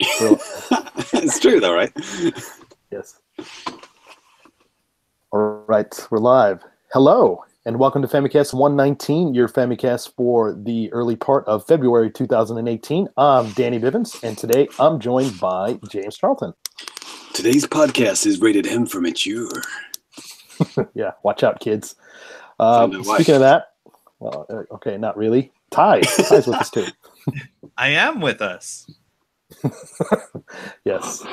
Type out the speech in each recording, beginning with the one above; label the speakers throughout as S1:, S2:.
S1: Real,
S2: It's true though, right?
S1: yes. All right, we're live. Hello, and welcome to Famicast 119, your Famicast for the early part of February 2018. I'm Danny Bivens, and today I'm joined by James Charlton.
S2: Today's podcast is rated M for mature.
S1: Yeah, watch out, kids.
S2: Find out why.
S1: Speaking of that, well, okay, not really. Ty's with us too.
S3: I am with us.
S1: Yes,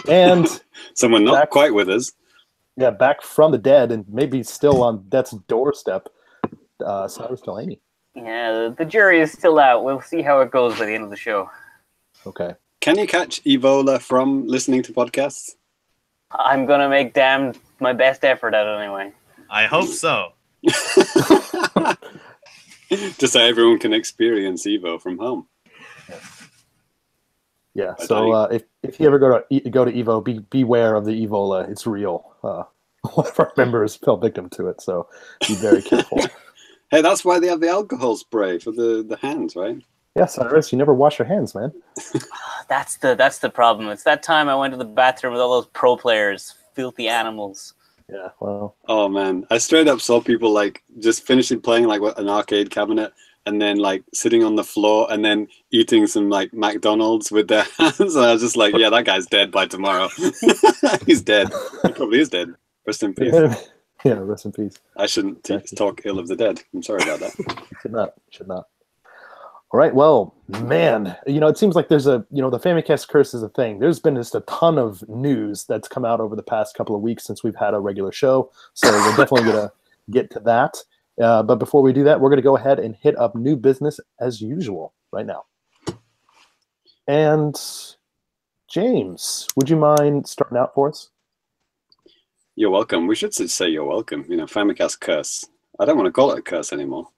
S1: and
S2: Someone not quite with us.
S1: yeah, back from the dead, and maybe still on death's doorstep. Cyrus Delaney.
S4: Yeah, the jury is still out. We'll see how it goes by the end of the show.
S1: Okay.
S2: Can you catch Evola from listening to podcasts?
S4: I'm gonna make my best effort at it anyway.
S3: I hope so.
S2: Just so everyone can experience Evo from home.
S1: Yeah. So if you ever go to Evo, beware of the Evola. It's real. One of our members fell victim to it, so be very careful.
S2: Hey, that's why they have the alcohol spray for the hands, right?
S1: Yeah, Cyrus, you never wash your hands, man.
S4: That's the problem. It's that time I went to the bathroom with all those pro players, filthy animals.
S1: Yeah, well.
S2: Oh man, I straight up saw people like just finishing playing like an arcade cabinet and then like sitting on the floor and then eating some like McDonald's with their hands. And I was just like, yeah, that guy's dead by tomorrow. He's dead. He probably is dead. Rest in peace.
S1: Yeah, rest in peace.
S2: I shouldn't talk ill of the dead. I'm sorry about that.
S1: Should not. All right, well, man, it seems like there's the Famicast curse is a thing. There's been just a ton of news that's come out over the past couple of weeks since we've had a regular show, so we're definitely going to get to that. But before we do that, we're going to go ahead and hit up new business as usual right now. And James, would you mind starting out for us?
S2: You're welcome. We should say you're welcome. Famicast curse. I don't want to call it a curse anymore.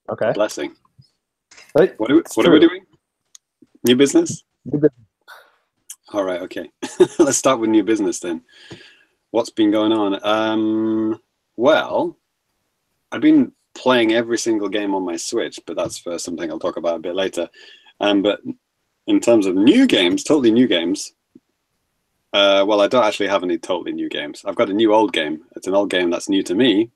S1: Okay.
S2: A blessing.
S1: Right.
S2: What are we doing? New business?
S1: New business.
S2: All right, okay. Let's start with new business then. What's been going on? Well, I've been playing every single game on my Switch, but that's for something I'll talk about a bit later. But in terms of new games, totally new games, well, I don't actually have any totally new games. I've got a new old game. It's an old game that's new to me,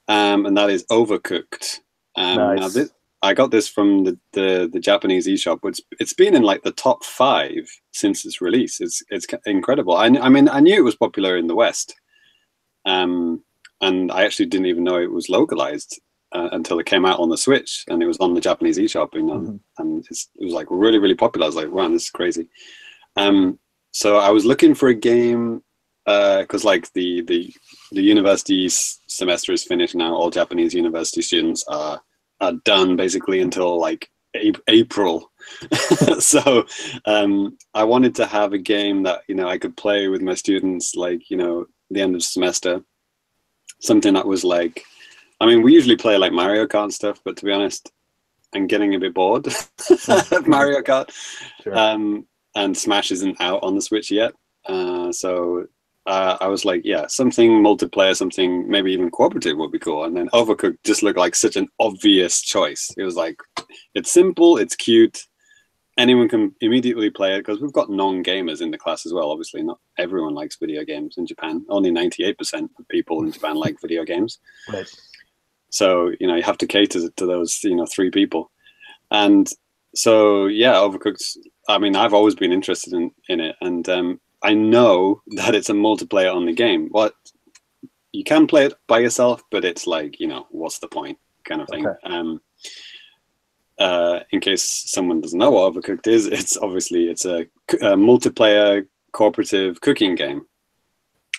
S2: and that is Overcooked.
S1: Nice.
S2: Now I got this from the Japanese eShop. It's been in like the top 5 since its release. It's incredible. I mean, I knew it was popular in the West, and I actually didn't even know it was localized until it came out on the Switch, and it was on the Japanese eShop, and it was like really, really popular. I was like, wow, this is crazy. So I was looking for a game because like the university semester is finished now. All Japanese university students are done basically until like April. So I wanted to have a game that I could play with my students like the end of semester, something that was like, I mean, we usually play like Mario Kart and stuff, but to be honest, I'm getting a bit bored of Mario Kart. Sure. And Smash isn't out on the Switch yet, so I was like, yeah, something multiplayer, something maybe even cooperative would be cool. And then Overcooked just looked like such an obvious choice. It was like, it's simple, it's cute, anyone can immediately play it, because we've got non-gamers in the class as well. Obviously, not everyone likes video games in Japan. Only 98% of people in Japan like video games.
S1: Right.
S2: So, you have to cater to those, 3 people. And so, yeah, Overcooked, I mean, I've always been interested in it. And I know that it's a multiplayer only game. You can play it by yourself, but it's like, what's the point kind of thing. Okay. In case someone doesn't know what Overcooked is, it's a multiplayer cooperative cooking game.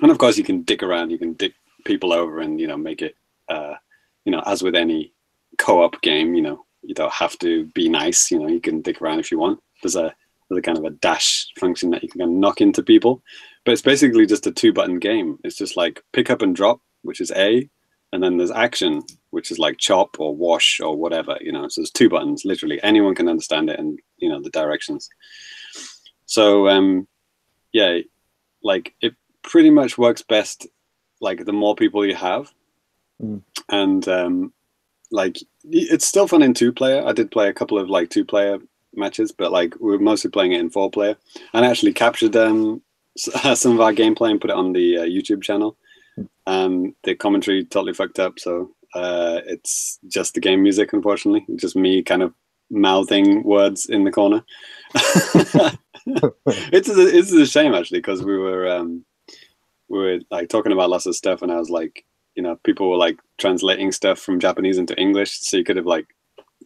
S2: And of course you can dick around, you can dick people over and, make it, as with any co-op game, you don't have to be nice, you can dick around if you want. There's a kind of a dash function that you can kind of knock into people, but it's basically just a 2-button game. It's just like pick up and drop, which is A, and then there's action, which is like chop or wash or whatever, so there's 2 buttons, literally anyone can understand it, and the directions. So yeah, like it pretty much works best like the more people you have. And like it's still fun in 2-player. I did play a couple of like 2-player matches, but like we were mostly playing it in 4-player, and I actually captured some of our gameplay and put it on the YouTube channel. The commentary totally fucked up, so it's just the game music, unfortunately, just me kind of mouthing words in the corner. It's a shame actually, because we were like talking about lots of stuff, and I was like, you know, people were like translating stuff from Japanese into English, so you could have like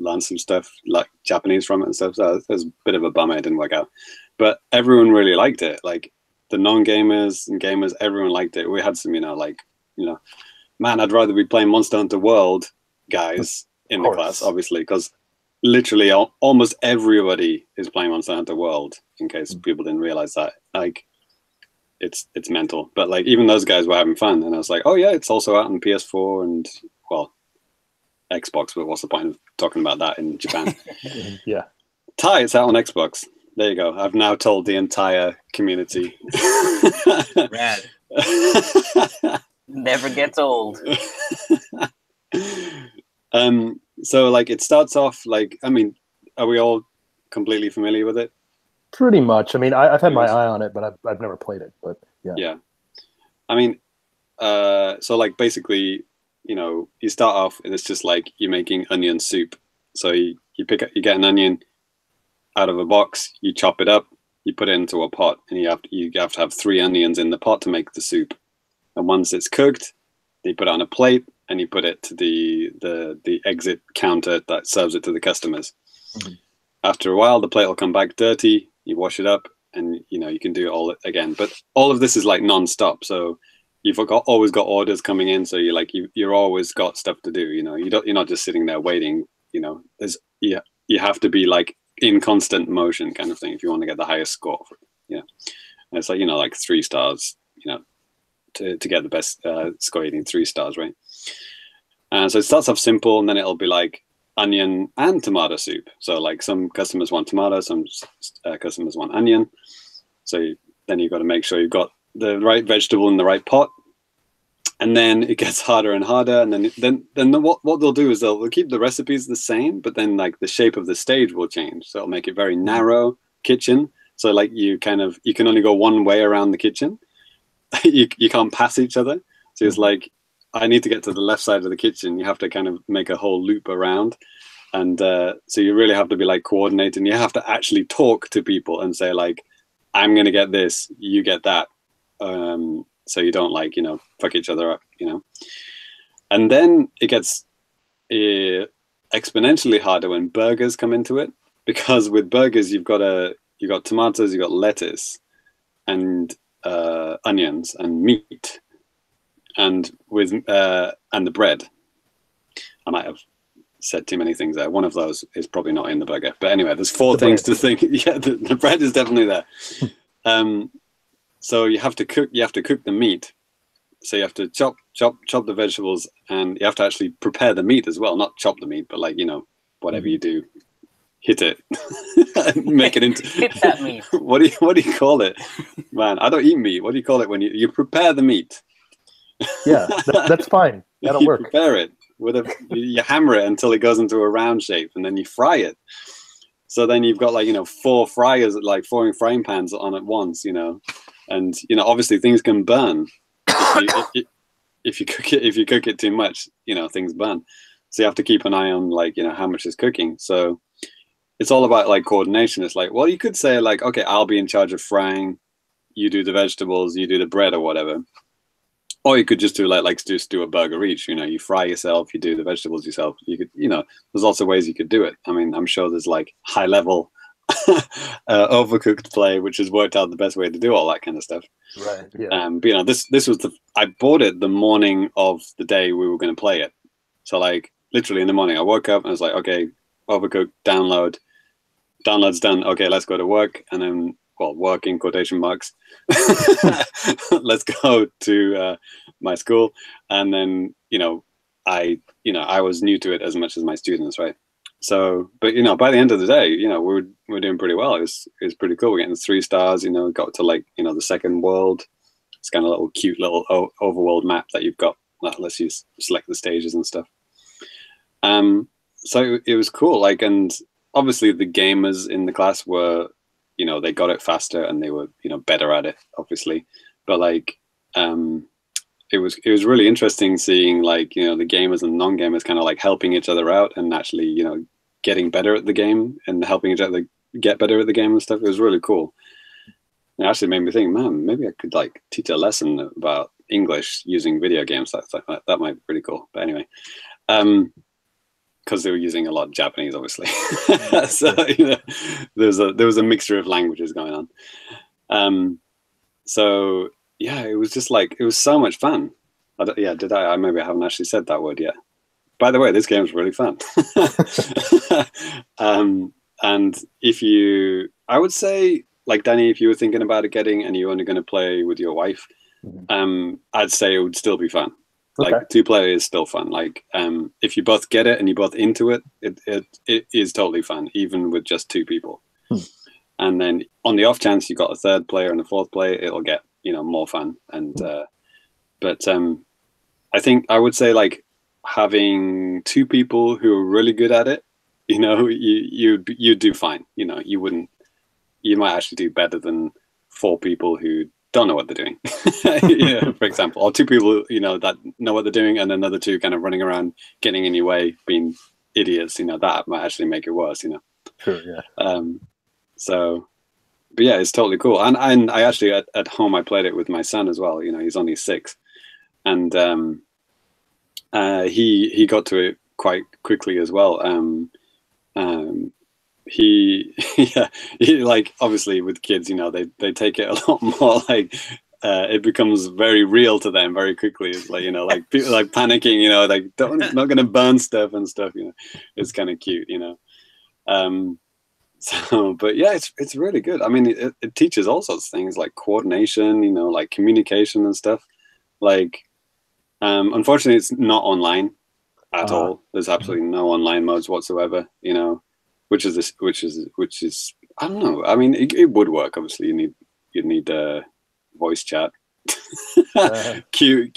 S2: learned some stuff like Japanese from it and stuff. So it was a bit of a bummer it didn't work out, but everyone really liked it. Like the non-gamers and gamers, everyone liked it. We had some, man, I'd rather be playing Monster Hunter World guys in the class, obviously, because literally almost everybody is playing Monster Hunter World, in case people didn't realize that. Like it's mental, but like even those guys were having fun, and I was like, oh yeah, it's also out on PS4 and, well, Xbox, but what's the point of talking about that in Japan?
S1: Yeah.
S2: Ty, it's out on Xbox. There you go. I've now told the entire community.
S3: Rad.
S4: Never gets old.
S2: So like it starts off like, I mean, are we all completely familiar with it?
S1: Pretty much. I mean, I've had my eye on it, but I've never played it. But yeah.
S2: Yeah. I mean, so like basically, you start off and it's just like you're making onion soup. So you get an onion out of a box, you chop it up, you put it into a pot, and you have to have 3 onions in the pot to make the soup. And once it's cooked, you put it on a plate and you put it to the exit counter that serves it to the customers. Mm-hmm. After a while, the plate will come back dirty. You wash it up, and you can do it all again. But all of this is like non-stop. So you've always got orders coming in. So you're always got stuff to do. You're not just sitting there waiting. You have to be like in constant motion kind of thing if you want to get the highest score for it. Yeah. And it's like like 3 stars. To get the best score, you need 3 stars, right? So it starts off simple, and then it'll be like onion and tomato soup. So like some customers want tomato, some customers want onion. So then you've got to make sure you've got the right vegetable in the right pot. And then it gets harder and harder. And then what they'll do is they'll keep the recipes the same, but then like the shape of the stage will change. So it'll make it very narrow kitchen. So like you can only go one way around the kitchen. you can't pass each other. So it's like, I need to get to the left side of the kitchen. You have to kind of make a whole loop around. And so you really have to be like coordinating. You have to actually talk to people and say like, I'm going to get this, you get that. So you don't like, fuck each other up, And then it gets exponentially harder when burgers come into it, because with burgers, you've got tomatoes, you've got lettuce and onions and meat, and the bread. I might have said too many things there. One of those is probably not in the burger, but anyway, there's 4 things to think. Yeah, the bread is definitely there. So you have to cook the meat. So you have to chop the vegetables, and you have to actually prepare the meat as well. Not chop the meat, but like whatever you do, hit it, make it into
S4: hit that meat.
S2: What do you call it, man? I don't eat meat. What do you call it when you prepare the meat?
S1: Yeah, that's fine. That'll work.
S2: Prepare it you hammer it until it goes into a round shape, and then you fry it. So then you've got like 4 fryers, like 4 frying pans on at once, and obviously things can burn if you cook it too much. Things burn. So you have to keep an eye on like how much is cooking. So it's all about like coordination. It's like, well, you could say like, okay, I'll be in charge of frying, you do the vegetables, you do the bread or whatever. Or you could just do just do a burger each. You fry yourself, you do the vegetables yourself. You could, there's lots of ways you could do it. I mean, I'm sure there's like high level overcooked play, which has worked out the best way to do all that kind of stuff.
S1: Right. Yeah.
S2: But this was I bought it the morning of the day we were going to play it. So like literally in the morning, I woke up and I was like, okay, overcooked, download's done. Okay, let's go to work. And then, well, work in quotation marks. Let's go to my school. And then, I was new to it as much as my students, right? So, but by the end of the day, we're doing pretty well. It was pretty cool. We're getting 3 stars. Got to like the second world. It's kind of cute little overworld map that you've got that lets you select the stages and stuff. So it was cool. Like, and obviously the gamers in the class were, they got it faster and they were, better at it, obviously. But like, it was really interesting seeing like, the gamers and non-gamers kind of like helping each other out and actually, getting better at the game and helping each other get better at the game and stuff. It was really cool. It actually made me think, man, maybe I could like teach a lesson about English using video games. That might be pretty cool. But anyway, because they were using a lot of Japanese, obviously. So there was a mixture of languages going on. So yeah, it was just like, it was so much fun. Maybe I haven't actually said that word yet. By the way, this game is really fun. And I would say, like Danny, if you were thinking about it getting and you're only going to play with your wife, I'd say it would still be fun. Like 2-player is still fun. Like if you both get it and you're both into it, it is totally fun, even with just 2 people. And then on the off chance you got a 3rd player and a 4th player, it'll get more fun. And but I think I would say like having 2 people who are really good at it, you do fine. You might actually do better than 4 people who don't know what they're doing. For example, or 2 people that know what they're doing and another 2 kind of running around getting in your way, being idiots. That might actually make it worse.
S1: Sure, yeah.
S2: So, but yeah, it's totally cool. And I actually at home I played it with my son as well. He's only 6, and he got to it quite quickly as well. He like, obviously with kids, they take it a lot more like it becomes very real to them very quickly. It's like, like people like panicking, like not gonna burn stuff and stuff. It's kind of cute. So, but yeah, it's really good. I mean, it teaches all sorts of things like coordination, like communication and stuff. Like, unfortunately, it's not online at all. There's absolutely no online modes whatsoever. Which is I don't know. I mean, it would work. Obviously, you'd need voice chat. Cue.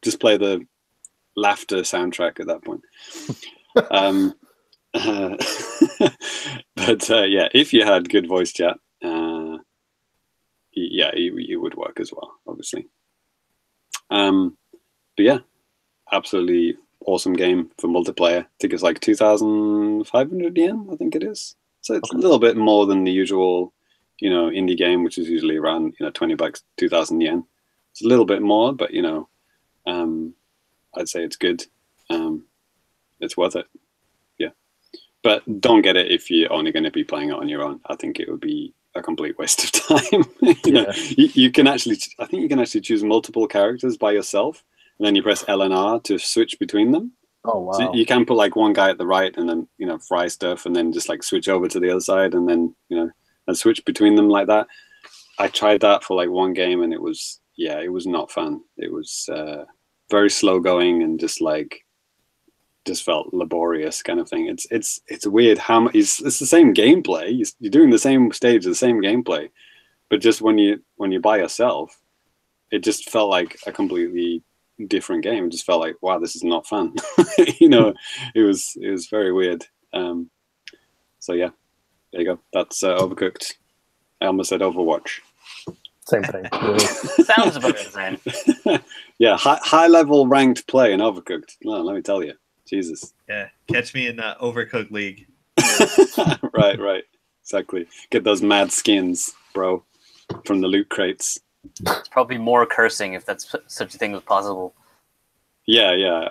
S2: Just play the laughter soundtrack at that point. But yeah, if you had good voice chat, yeah, it would work as well, obviously. But yeah, absolutely awesome game for multiplayer. I think it's like 2,500 yen, I think it is. So it's a little bit more than the usual, indie game, which is usually around, $20, 2,000 yen. It's a little bit more, but I'd say it's good. It's worth it. Yeah. But don't get it if you're only going to be playing it on your own. I think it would be a complete waste of time. You can actually, I think you can actually choose multiple characters by yourself. And then you press L and R to switch between them.
S1: Oh, wow.
S2: So you can put like one guy at the right and then, fry stuff and then just like switch over to the other side and then, and switch between them like that. I tried that for like one game and it was not fun. It was very slow going and just felt laborious kind of thing. It's weird how much it's the same gameplay. You're doing the same stage, the same gameplay, but just when you're by yourself, it just felt like a completely different game. It just felt like, wow, this is not fun. It was very weird. So yeah, there you go. That's Overcooked. I almost said Overwatch.
S1: Same thing. Really.
S4: Sounds about the same.
S2: Yeah, high level ranked play in Overcooked. No, let me tell you, Jesus.
S3: Yeah, catch me in Overcooked League.
S2: Right, exactly. Get those mad skins, bro, from the loot crates.
S4: It's probably more cursing if that's such a thing was possible.
S2: Yeah.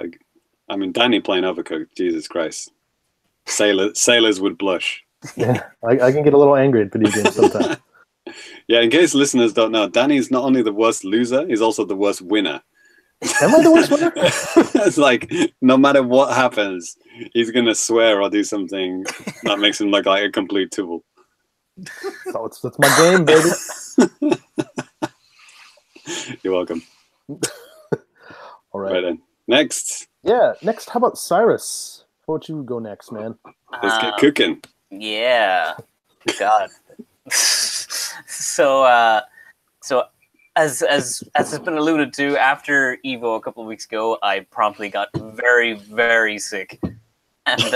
S2: I mean, Danny playing Overcooked, Jesus Christ. Sailors would blush.
S1: Yeah, I can get a little angry at video games sometimes.
S2: Yeah, in case listeners don't know, Danny's not only the worst loser, he's also the worst winner.
S1: Am I the worst winner?
S2: It's like, no matter what happens, he's going to swear or do something that makes him look like a complete tool.
S1: So it's my game, baby.
S2: You're welcome.
S1: All right.
S2: Right then. Next.
S1: Yeah, next, how about Cyrus? How about you go next, man?
S2: Let's get cooking.
S4: Yeah. God. So as has been alluded to, after Evo a couple of weeks ago, I promptly got very, very sick. And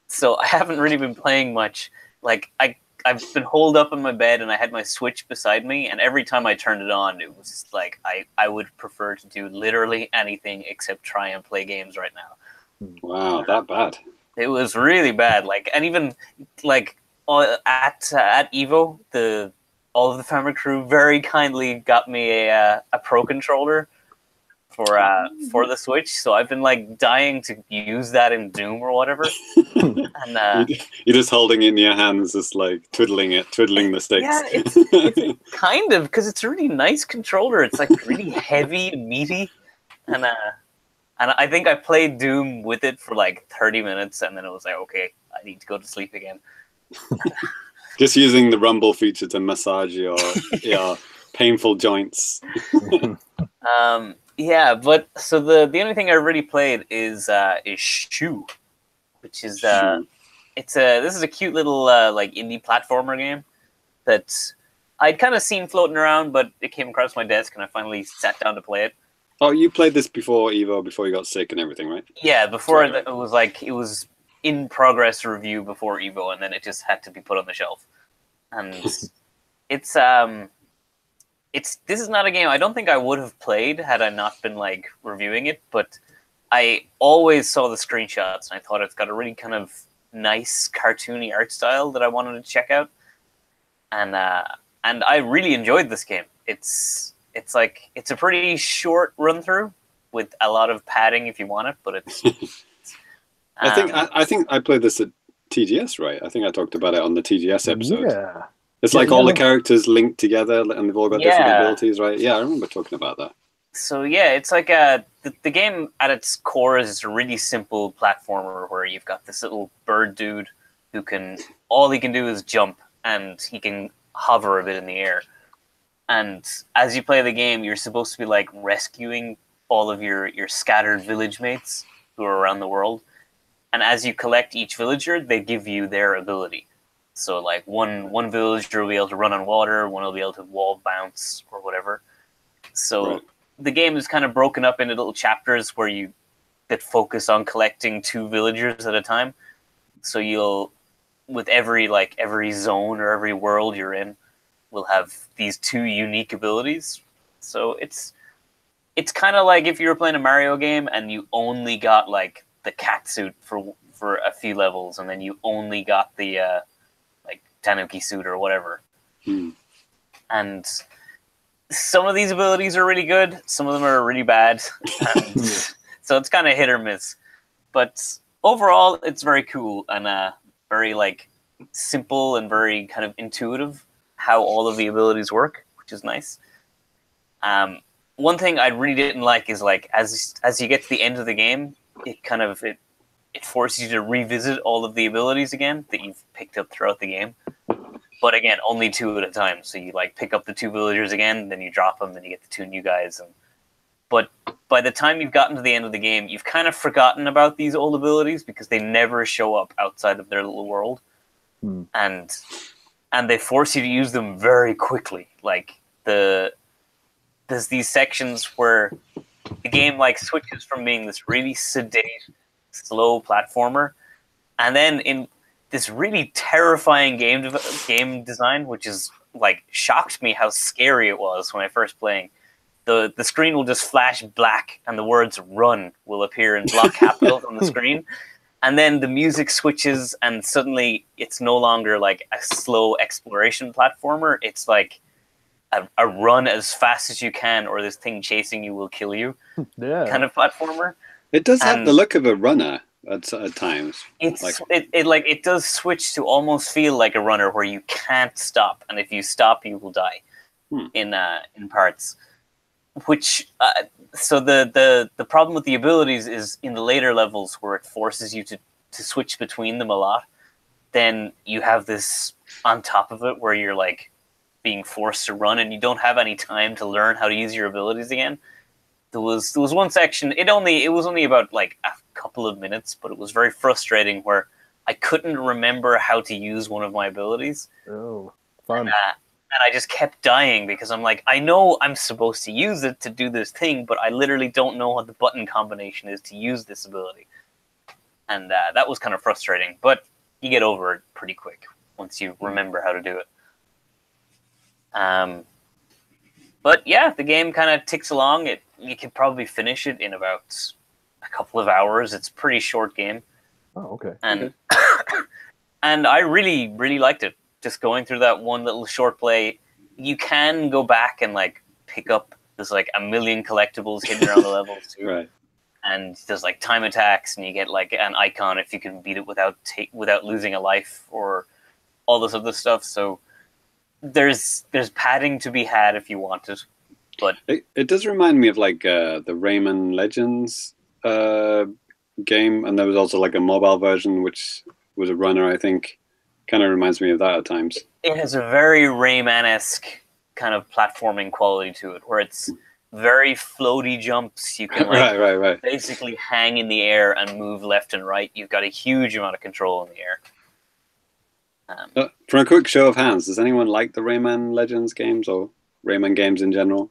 S4: So I haven't really been playing much. Like I've been holed up in my bed and I had my Switch beside me, and every time I turned it on, it was just like I would prefer to do literally anything except try and play games right now.
S2: Wow, that bad.
S4: It was really bad. Like, and even like at Evo, all of the Family Crew very kindly got me a Pro controller for the Switch. So I've been like dying to use that in Doom or whatever. And
S2: You're just holding it in your hands, just like twiddling the sticks.
S4: yeah, it's kind of, because it's a really nice controller. It's like really heavy and meaty, and I think I played Doom with it for like 30 minutes, and then it was like, okay, I need to go to sleep again.
S2: Just using the rumble feature to massage your painful joints.
S4: Yeah, but so the only thing I really played is Shu, which is this is a cute little like indie platformer game that I'd kind of seen floating around, but it came across my desk and I finally sat down to play it.
S2: Oh, you played this before Evo, before you got sick and everything, right?
S4: Yeah, before
S2: Right.
S4: it was in progress review before Evo, and then it just had to be put on the shelf. And it's this is not a game I don't think I would have played had I not been like reviewing it, but I always saw the screenshots and I thought it's got a really kind of nice cartoony art style that I wanted to check out. And I really enjoyed this game. It's a pretty short run through with a lot of padding if you want it, but it's
S2: I think I played this at TGS, right? I think I talked about it on the TGS episode.
S1: Yeah.
S2: It's like all the characters linked together and they've all got different
S4: Yeah.
S2: abilities, right? Yeah, I remember talking about that.
S4: So yeah, it's like the game at its core is a really simple platformer where you've got this little bird dude who all he can do is jump and he can hover a bit in the air. And as you play the game, you're supposed to be like rescuing all of your scattered village mates who are around the world. And as you collect each villager, they give you their ability. So like one villager will be able to run on water, one will be able to wall bounce or whatever. So
S2: Right.
S4: the game is kind of broken up into little chapters where that focus on collecting 2 villagers at a time. So you'll, with every zone or every world you're in, will have these 2 unique abilities. So it's kind of like if you were playing a Mario game and you only got like the cat suit for a few levels, and then you only got the like Tanuki suit or whatever. And some of these abilities are really good, some of them are really bad. So it's kind of hit or miss. But overall, it's very cool and very like simple and very kind of intuitive how all of the abilities work, which is nice. One thing I really didn't like is like as you get to the end of the game, it forces you to revisit all of the abilities again that you've picked up throughout the game. But again, only 2 at a time. So you like pick up the 2 villagers again, then you drop them, then you get the 2 new guys. But by the time you've gotten to the end of the game, you've kind of forgotten about these old abilities because they never show up outside of their little world. And they force you to use them very quickly. Like there's these sections where the game like switches from being this really sedate, slow platformer, and then in this really terrifying game design, which is like shocked me how scary it was when I first playing. The screen will just flash black and the words "run" will appear in block capitals on the screen. And then the music switches and suddenly it's no longer like a slow exploration platformer. It's like a run as fast as you can or this thing chasing you will kill you kind of platformer.
S2: It does have the look of a runner at times.
S4: It does switch to almost feel like a runner where you can't stop. And if you stop, you will die in parts. Which so the problem with the abilities is in the later levels where it forces you to switch between them a lot. Then you have this on top of it where you're like being forced to run and you don't have any time to learn how to use your abilities again. There was one section. It was only about like a couple of minutes, but it was very frustrating where I couldn't remember how to use one of my abilities.
S1: Oh, fun.
S4: And I just kept dying because I'm like, I know I'm supposed to use it to do this thing, but I literally don't know what the button combination is to use this ability. and that was kind of frustrating. But you get over it pretty quick once you remember how to do it. But yeah, the game kind of ticks along. You can probably finish it in about a couple of hours. It's a pretty short game.
S1: Oh, okay.
S4: And and I really, really liked it. Just going through that one little short play, you can go back and like pick up. There's like a million collectibles hidden around the levels too.
S2: Right.
S4: And there's like time attacks, and you get like an icon if you can beat it without losing a life or all this other stuff. So there's padding to be had if you want it. But
S2: it does remind me of like the Rayman Legends game, and there was also like a mobile version which was a runner, I think. Kind of reminds me of that at times.
S4: It has a very Rayman-esque kind of platforming quality to it, where it's very floaty jumps. You can like
S2: right.
S4: basically hang in the air and move left and right. You've got a huge amount of control in the air.
S2: For a quick show of hands, does anyone like the Rayman Legends games or Rayman games in general?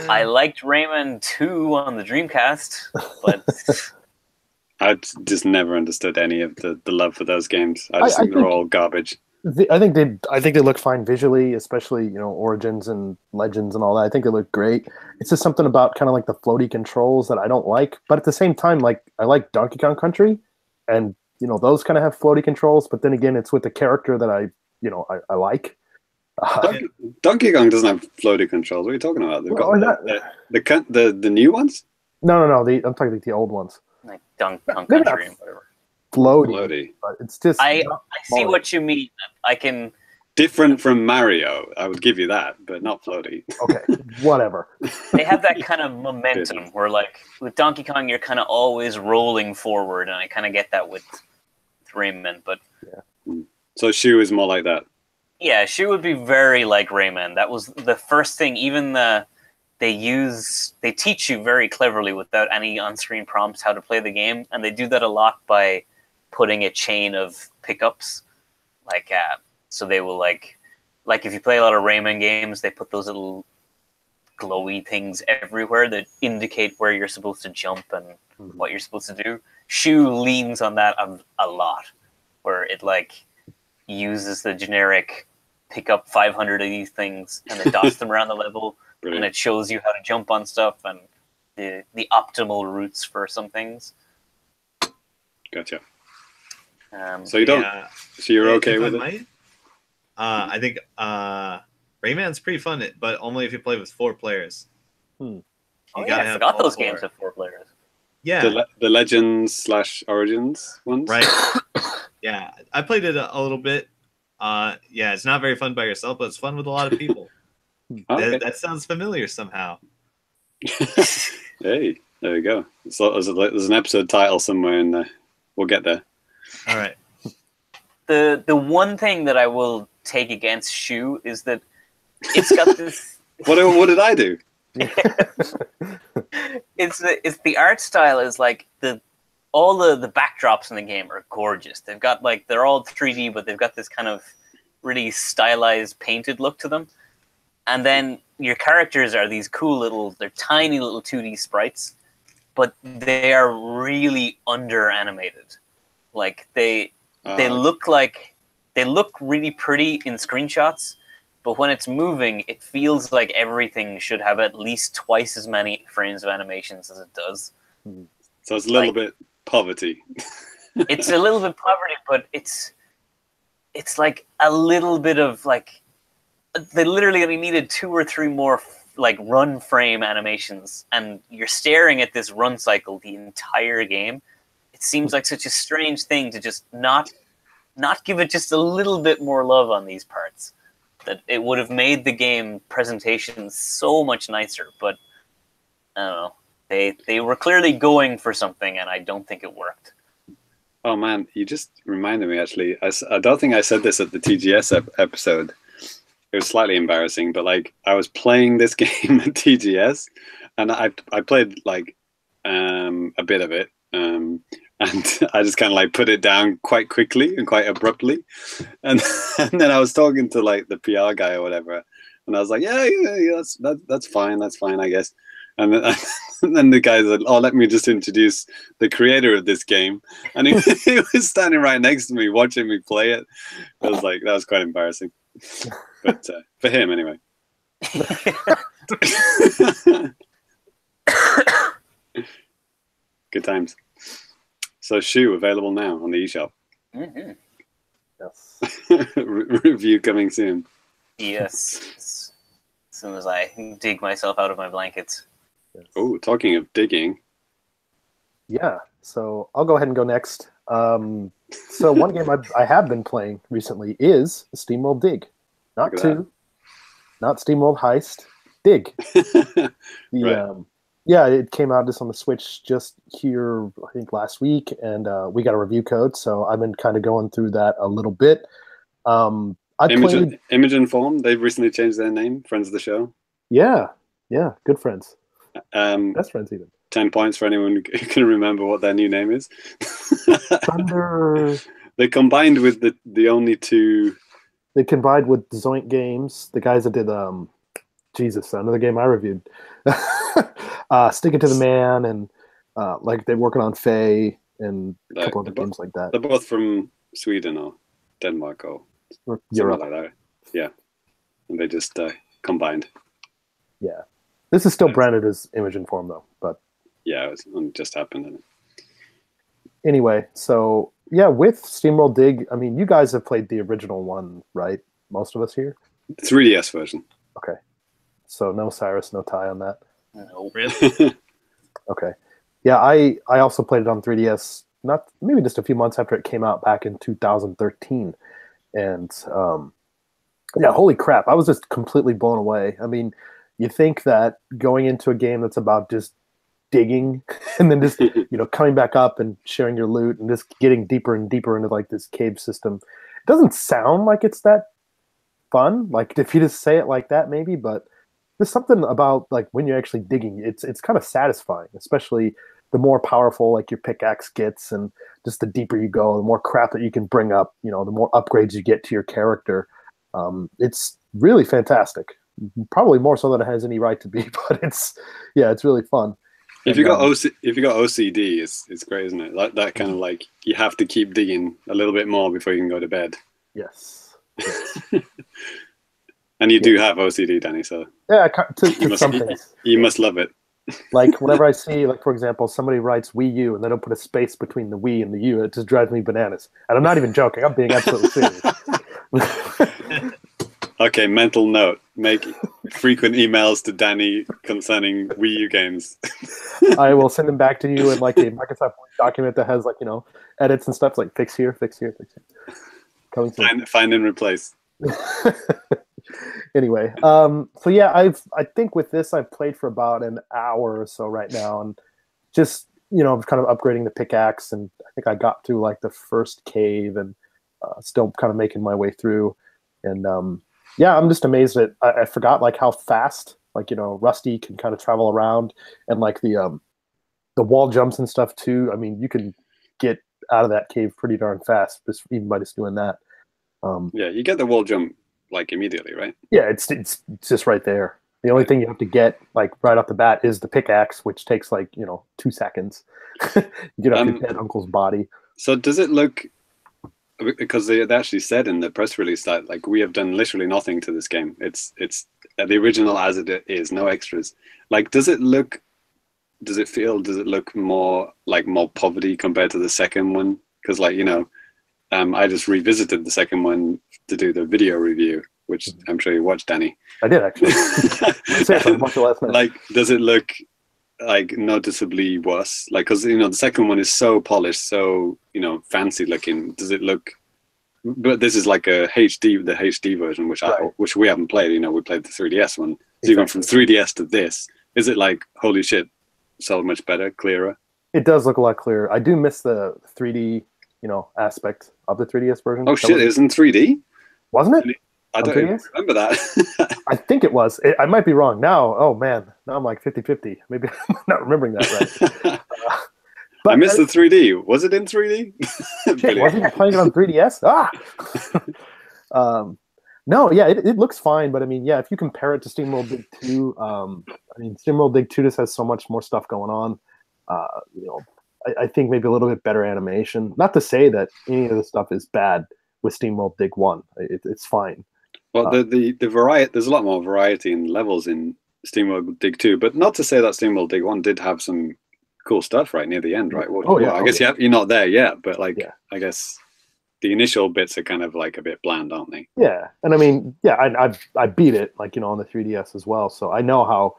S4: I liked Rayman 2 on the Dreamcast, but
S2: I just never understood any of the love for those games. I think they're all garbage.
S1: I think they look fine visually, especially Origins and Legends and all that. I think they look great. It's just something about kind of like the floaty controls that I don't like. But at the same time, like I like Donkey Kong Country, and those kind of have floaty controls. But then again, it's with the character that I like.
S2: Donkey Kong doesn't have floaty controls. What are you talking about? They've got the new ones.
S1: No. I'm talking like the old ones.
S4: like Donkey Kong Country and whatever.
S1: Floaty. But it's just.
S4: I see what you mean. I can.
S2: Different from Mario, I would give you that, but not floaty.
S1: Okay, whatever.
S4: They have that kind of momentum where, like, with Donkey Kong, you're kind of always rolling forward, and I kind of get that with Rayman, but...
S1: Yeah.
S2: So Shu is more like that?
S4: Yeah, Shu would be very like Rayman. That was the first thing, even they teach you very cleverly without any on-screen prompts how to play the game, and they do that a lot by putting a chain of pickups, like... So they will like if you play a lot of Rayman games, they put those little glowy things everywhere that indicate where you're supposed to jump and what you're supposed to do. Shu leans on that a lot, where it like uses the generic pick up 500 of these things and it dots them around the level. Brilliant. And it shows you how to jump on stuff and the optimal routes for some things.
S2: Gotcha. So you don't. Yeah. So you're okay with it?
S3: I think Rayman's pretty fun, but only if you play with 4 players.
S4: I forgot those games with 4 players.
S3: Yeah,
S2: the Legends / Origins ones.
S3: Right. Yeah, I played it a little bit. Yeah, it's not very fun by yourself, but it's fun with a lot of people. Okay. That sounds familiar somehow.
S2: Hey, there we go. So there's an episode title somewhere in there. We'll get there.
S3: All right.
S4: The one thing that I will take against Shu is that it's got this.
S2: What did I do?
S4: It's the art style is like all the backdrops in the game are gorgeous. They've got like they're all 3D, but they've got this kind of really stylized, painted look to them. And then your characters are these cool they're tiny little 2D sprites, but they are really under animated. Like they look really pretty in screenshots, but when it's moving, it feels like everything should have at least twice as many frames of animations as it does.
S2: So it's a little bit poverty.
S4: It's a little bit poverty, but it's like a little bit of like they literally only needed 2 or 3 more like run frame animations, and you're staring at this run cycle the entire game. It seems like such a strange thing to just not give it just a little bit more love on these parts. That it would have made the game presentation so much nicer, but I don't know. They were clearly going for something, and I don't think it worked.
S2: Oh man, you just reminded me actually. I don't think I said this at the TGS episode. It was slightly embarrassing, but like I was playing this game at TGS, and I played like a bit of it. And I just kind of like put it down quite quickly and quite abruptly, and then I was talking to like the PR guy or whatever, and I was like, yeah, that's fine, I guess. And then, and then the guy said, "Oh, let me just introduce the creator of this game." And he, he was standing right next to me, watching me play it. I was like, that was quite embarrassing, but for him anyway. Good times. So, Shoe available now on the eShop.
S4: Mm-hmm.
S1: Yes.
S2: Review coming soon.
S4: Yes. As soon as I dig myself out of my blankets.
S1: Yes.
S2: Oh, talking of digging.
S1: Yeah. So I'll go ahead and go next. So one game I have been playing recently is SteamWorld Dig. Not
S2: Look at
S1: 2, not SteamWorld Heist. Dig.
S2: Right.
S1: Yeah, it came out just on the Switch just here, I think, last week, and we got a review code, so I've been kind of going through that a little bit.
S2: Image and Form, they've recently changed their name, friends of the show.
S1: Yeah, good friends. Best friends, even.
S2: 10 points for anyone who can remember what their new name is.
S1: Thunder.
S2: They combined with the only two.
S1: They combined with Zoink Games, the guys that did Jesus, another game I reviewed. Stick It to the Man, and like they're working on Faye and a couple other games like that.
S2: They're both from Sweden or Denmark or
S1: Europe.
S2: Like that. Yeah, and they just combined.
S1: Yeah, this is still branded as Image and Form though, but
S2: yeah, it just happened. Didn't it?
S1: Anyway, so yeah, with SteamWorld Dig, I mean, you guys have played the original one, right? Most of us here.
S2: 3DS version.
S1: Okay, so no Cyrus, no Ty on that.
S4: No.
S3: Really?
S1: Okay. Yeah, I also played it on 3DS, maybe just a few months after it came out back in 2013. And yeah, holy crap, I was just completely blown away. I mean, you think that going into a game that's about just digging and then just, coming back up and sharing your loot and just getting deeper and deeper into like this cave system, it doesn't sound like it's that fun. Like if you just say it like that, maybe, but there's something about like when you're actually digging, it's kind of satisfying, especially the more powerful like your pickaxe gets, and just the deeper you go, the more crap that you can bring up, the more upgrades you get to your character. It's really fantastic. Probably more so than it has any right to be, but it's really fun.
S2: If you got OCD, it's great, isn't it? Like that kind of like you have to keep digging a little bit more before you can go to bed.
S1: Yes.
S2: And you do have OCD, Danny, so
S1: yeah, to some things.
S2: You must love it.
S1: Like whenever I see, like for example, somebody writes Wii U and they don't put a space between the Wii and the U, it just drives me bananas. And I'm not even joking. I'm being absolutely serious.
S2: Okay, mental note. Make frequent emails to Danny concerning Wii U games.
S1: I will send them back to you in like a Microsoft Word document that has like, edits and stuff like fix here, fix here, fix here. Coming soon.
S2: Find and replace.
S1: Anyway, so yeah, I think with this I've played for about an hour or so right now, and just kind of upgrading the pickaxe, and I think I got through like the first cave, and still kind of making my way through, and yeah, I'm just amazed that I forgot like how fast like Rusty can kind of travel around, and like the wall jumps and stuff too. I mean, you can get out of that cave pretty darn fast even by just doing that.
S2: Yeah, you get the wall jump like immediately, right?
S1: Yeah, it's just right there. The only thing you have to get like right off the bat is the pickaxe, which takes like 2 seconds. You get up your dead uncle's body.
S2: So does it look? Because they actually said in the press release that like we have done literally nothing to this game. It's the original as it is, no extras. Like, does it look? Does it feel? Does it look more poverty compared to the second one? Because like I just revisited the second one to do the video review, which I'm sure you watched, Danny.
S1: I did actually. I watched it last night.
S2: Like, does it look like noticeably worse? Like, because the second one is so polished, so fancy looking. Does it look? But this is like the HD version, which we haven't played. We played the 3DS one. So you went from 3DS to this. Is it like holy shit, so much better, clearer?
S1: It does look a lot clearer. I do miss the 3D, aspect of the 3DS version.
S2: Oh shit, it isn't 3D?
S1: Wasn't it?
S2: I don't even remember that.
S1: I think it was. I might be wrong. Now, oh man, now I'm like 50-50. Maybe I'm not remembering that right.
S2: But I missed the 3D. Was it in 3D?
S1: Shit, wasn't I playing it on 3DS? No, yeah, it looks fine, but I mean, yeah, if you compare it to SteamWorld Dig 2, I mean, SteamWorld Dig 2 just has so much more stuff going on. You know, I think maybe a little bit better animation. Not to say that any of the stuff is bad with SteamWorld Dig 1. It's fine.
S2: Well, the variety, there's a lot more variety in levels in SteamWorld Dig 2, but not to say that SteamWorld Dig 1 did have some cool stuff right near the end, right? Well, I guess you're not there yet, but like, I guess the initial bits are kind of like a bit bland, aren't they?
S1: Yeah, and I mean, yeah, I beat it, like, you know, on the 3DS as well, so I know how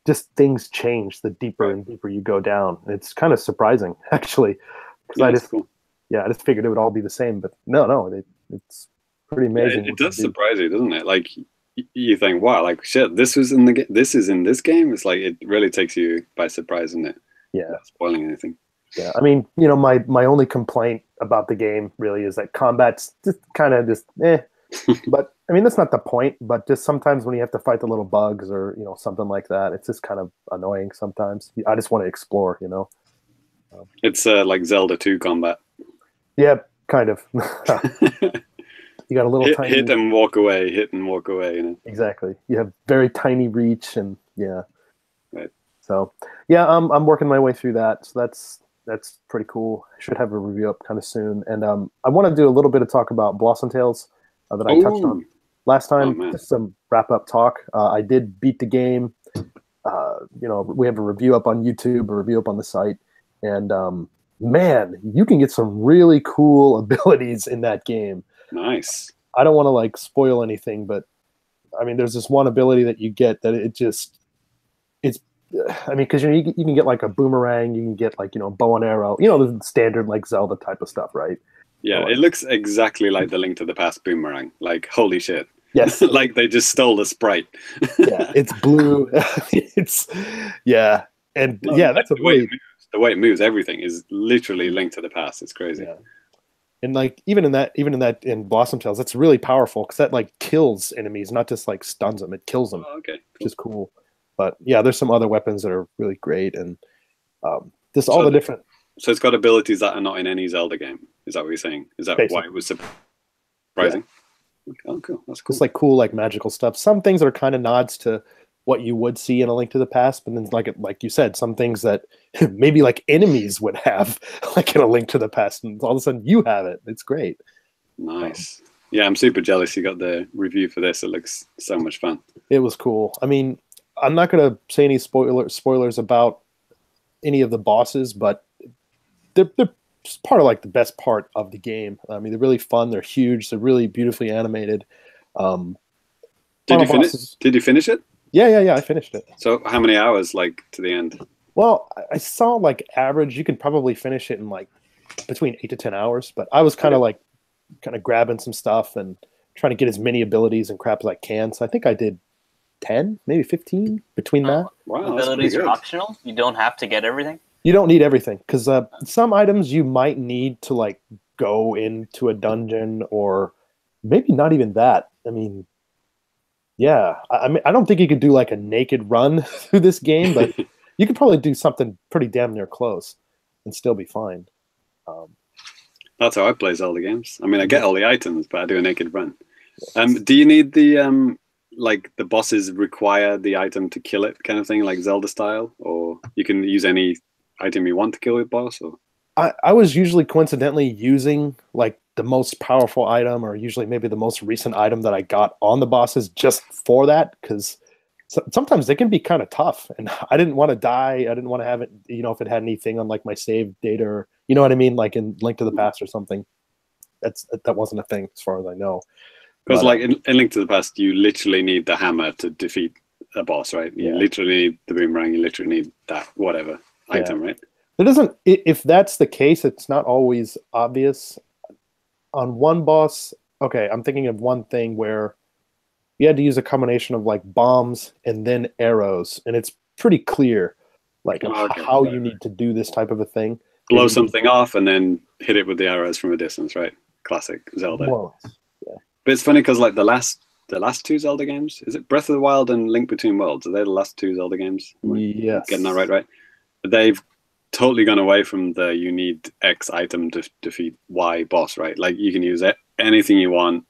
S1: just things change the deeper and deeper you go down. It's kind of surprising, actually, because I just figured it would all be the same, but no, it's pretty amazing.
S2: It does surprise you, doesn't it? Like, you think, wow, like, shit, this is in this game. It's like, it really takes you by surprise, isn't it?
S1: Yeah,
S2: not spoiling anything.
S1: Yeah, I mean, you know, my only complaint about the game really is that combat's just kind of just but I mean, that's not the point, but just sometimes when you have to fight the little bugs or, you know, something like that, it's just kind of annoying sometimes. I just want to explore, you know.
S2: It's like Zelda 2 combat.
S1: Yeah, kind of. You got a little tiny
S2: hit and walk away, hit and walk away, you know.
S1: Exactly. You have very tiny reach, and
S2: Right.
S1: So yeah, I'm working my way through that. So that's pretty cool. I should have a review up kind of soon. And I want to do a little bit of talk about Blossom Tales that I touched on last time. Just some wrap up talk. I did beat the game. You know, we have a review up on YouTube, a review up on the site, and man, you can get some really cool abilities in that game.
S2: Nice.
S1: I don't want to like spoil anything, but I mean, there's this one ability that you get that it's I mean, because you can get like a boomerang, you can get like, you know, bow and arrow, you know, the standard like Zelda type of stuff, right?
S2: Yeah, it looks exactly like the Link to the Past boomerang. Like, holy shit.
S1: Yes.
S2: Like they just stole the sprite.
S1: Yeah, it's blue. It's and that's
S2: the way it moves, everything is literally Link to the Past. It's crazy.
S1: Yeah. And like even in Blossom Tales, that's really powerful because that like kills enemies, not just like stuns them. It kills them.
S2: Oh, okay, cool.
S1: Which is cool. But yeah, there's some other weapons that are really great, and just all the different.
S2: So it's got abilities that are not in any Zelda game. Is that what you're saying? Is that why it was surprising? Yeah. Oh, cool. That's cool.
S1: It's like cool, like magical stuff. Some things are kind of nods to what you would see in A Link to the Past, but then like you said, some things that maybe like enemies would have, like in A Link to the Past, and all of a sudden you have it. It's great.
S2: Nice. Yeah, I'm super jealous you got the review for this. It looks so much fun.
S1: It was cool. I mean, I'm not going to say any spoilers about any of the bosses, but they're part of like the best part of the game. I mean, they're really fun. They're huge. They're really beautifully animated.
S2: Did you finish it?
S1: Yeah. I finished it.
S2: So how many hours, like, to the end?
S1: Well, I saw like average. You can probably finish it in like between 8 to 10 hours. But I was kind of grabbing some stuff and trying to get as many abilities and crap as I can. So I think I did 10, maybe 15 between that.
S2: Wow,
S4: abilities are optional. You don't have to get everything.
S1: You don't need everything because some items you might need to like go into a dungeon, or maybe not even that. I mean, yeah, I mean, I don't think you could do like a naked run through this game, but you could probably do something pretty damn near close and still be fine.
S2: That's how I play Zelda games. I mean, I get all the items, but I do a naked run. Do you need the like the bosses require the item to kill it kind of thing, like Zelda style, or you can use any item you want to kill the boss? Or
S1: I was usually coincidentally using like the most powerful item, or usually maybe the most recent item that I got on the bosses just for that, because sometimes they can be kind of tough, and I didn't want to die. I didn't want to have it, you know, if it had anything on like my save data, or you know what I mean, like in Link to the Past or something. That wasn't a thing as far as I know.
S2: Because like in Link to the Past, you literally need the hammer to defeat a boss, right? You literally need the boomerang. You literally need that whatever item, right?
S1: It doesn't. If that's the case, it's not always obvious. On one boss, okay, I'm thinking of one thing where you had to use a combination of like bombs and then arrows, and it's pretty clear, like how you need to do this type of a thing.
S2: Blow something off and then hit it with the arrows from a distance, right? Classic Zelda.
S1: Well,
S2: but it's funny because like the last two Zelda games, is it Breath of the Wild and Link Between Worlds? Are they the last two Zelda games?
S1: Yes.
S2: Getting that right? But they've totally gone away from the you need X item to defeat Y boss, right? Like you can use anything you want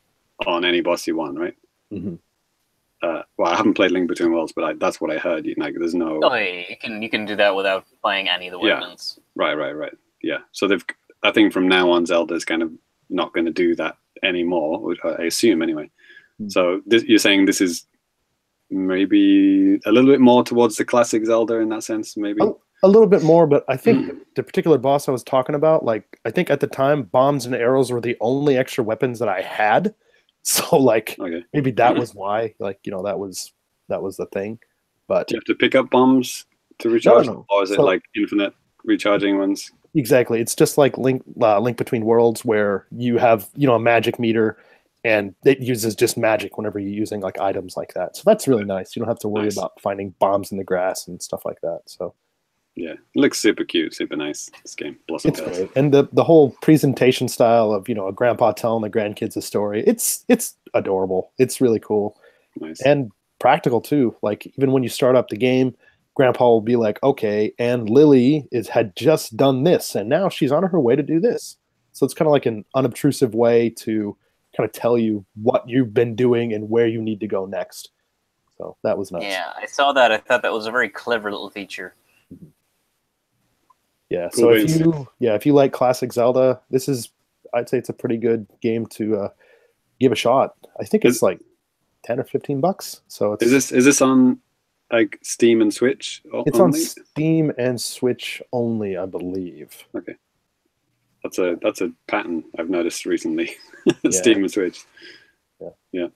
S2: on any boss you want, right?
S1: Mm-hmm.
S2: Well, I haven't played Link Between Worlds, but that's what I heard. Like, there's no.
S4: Oh, yeah, you can do that without buying any of the weapons.
S2: Right. Yeah. So I think from now on, Zelda's kind of not going to do that anymore. I assume anyway.
S1: Mm-hmm.
S2: So you're saying this is maybe a little bit more towards the classic Zelda in that sense, maybe.
S1: A little bit more, but I think the particular boss I was talking about, like, I think at the time, bombs and arrows were the only extra weapons that I had. So, like, maybe that was why, like, that was the thing. But
S2: do you have to pick up bombs to recharge,
S1: No.
S2: or is it like infinite recharging ones?
S1: Exactly. It's just like Link Between Worlds, where you have, a magic meter, and it uses just magic whenever you're using like items like that. So that's really nice. You don't have to worry about finding bombs in the grass and stuff like that. So.
S2: Yeah, it looks super cute, super nice. This game, Blossom Tales.
S1: Great. And the whole presentation style of a grandpa telling the grandkids a story, it's adorable. It's really cool,
S2: nice,
S1: and practical too. Like, even when you start up the game, grandpa will be like, "Okay, and Lily had just done this, and now she's on her way to do this." So it's kind of like an unobtrusive way to kind of tell you what you've been doing and where you need to go next. So that was nice.
S4: Yeah, I saw that. I thought that was a very clever little feature.
S1: Mm-hmm. Yeah, so if you like classic Zelda, I'd say it's a pretty good game to give a shot. I think it's like $10 or $15. So
S2: is this on like Steam and Switch?
S1: It's only on Steam and Switch only, I believe.
S2: Okay, that's a pattern I've noticed recently. Steam and Switch. Yeah.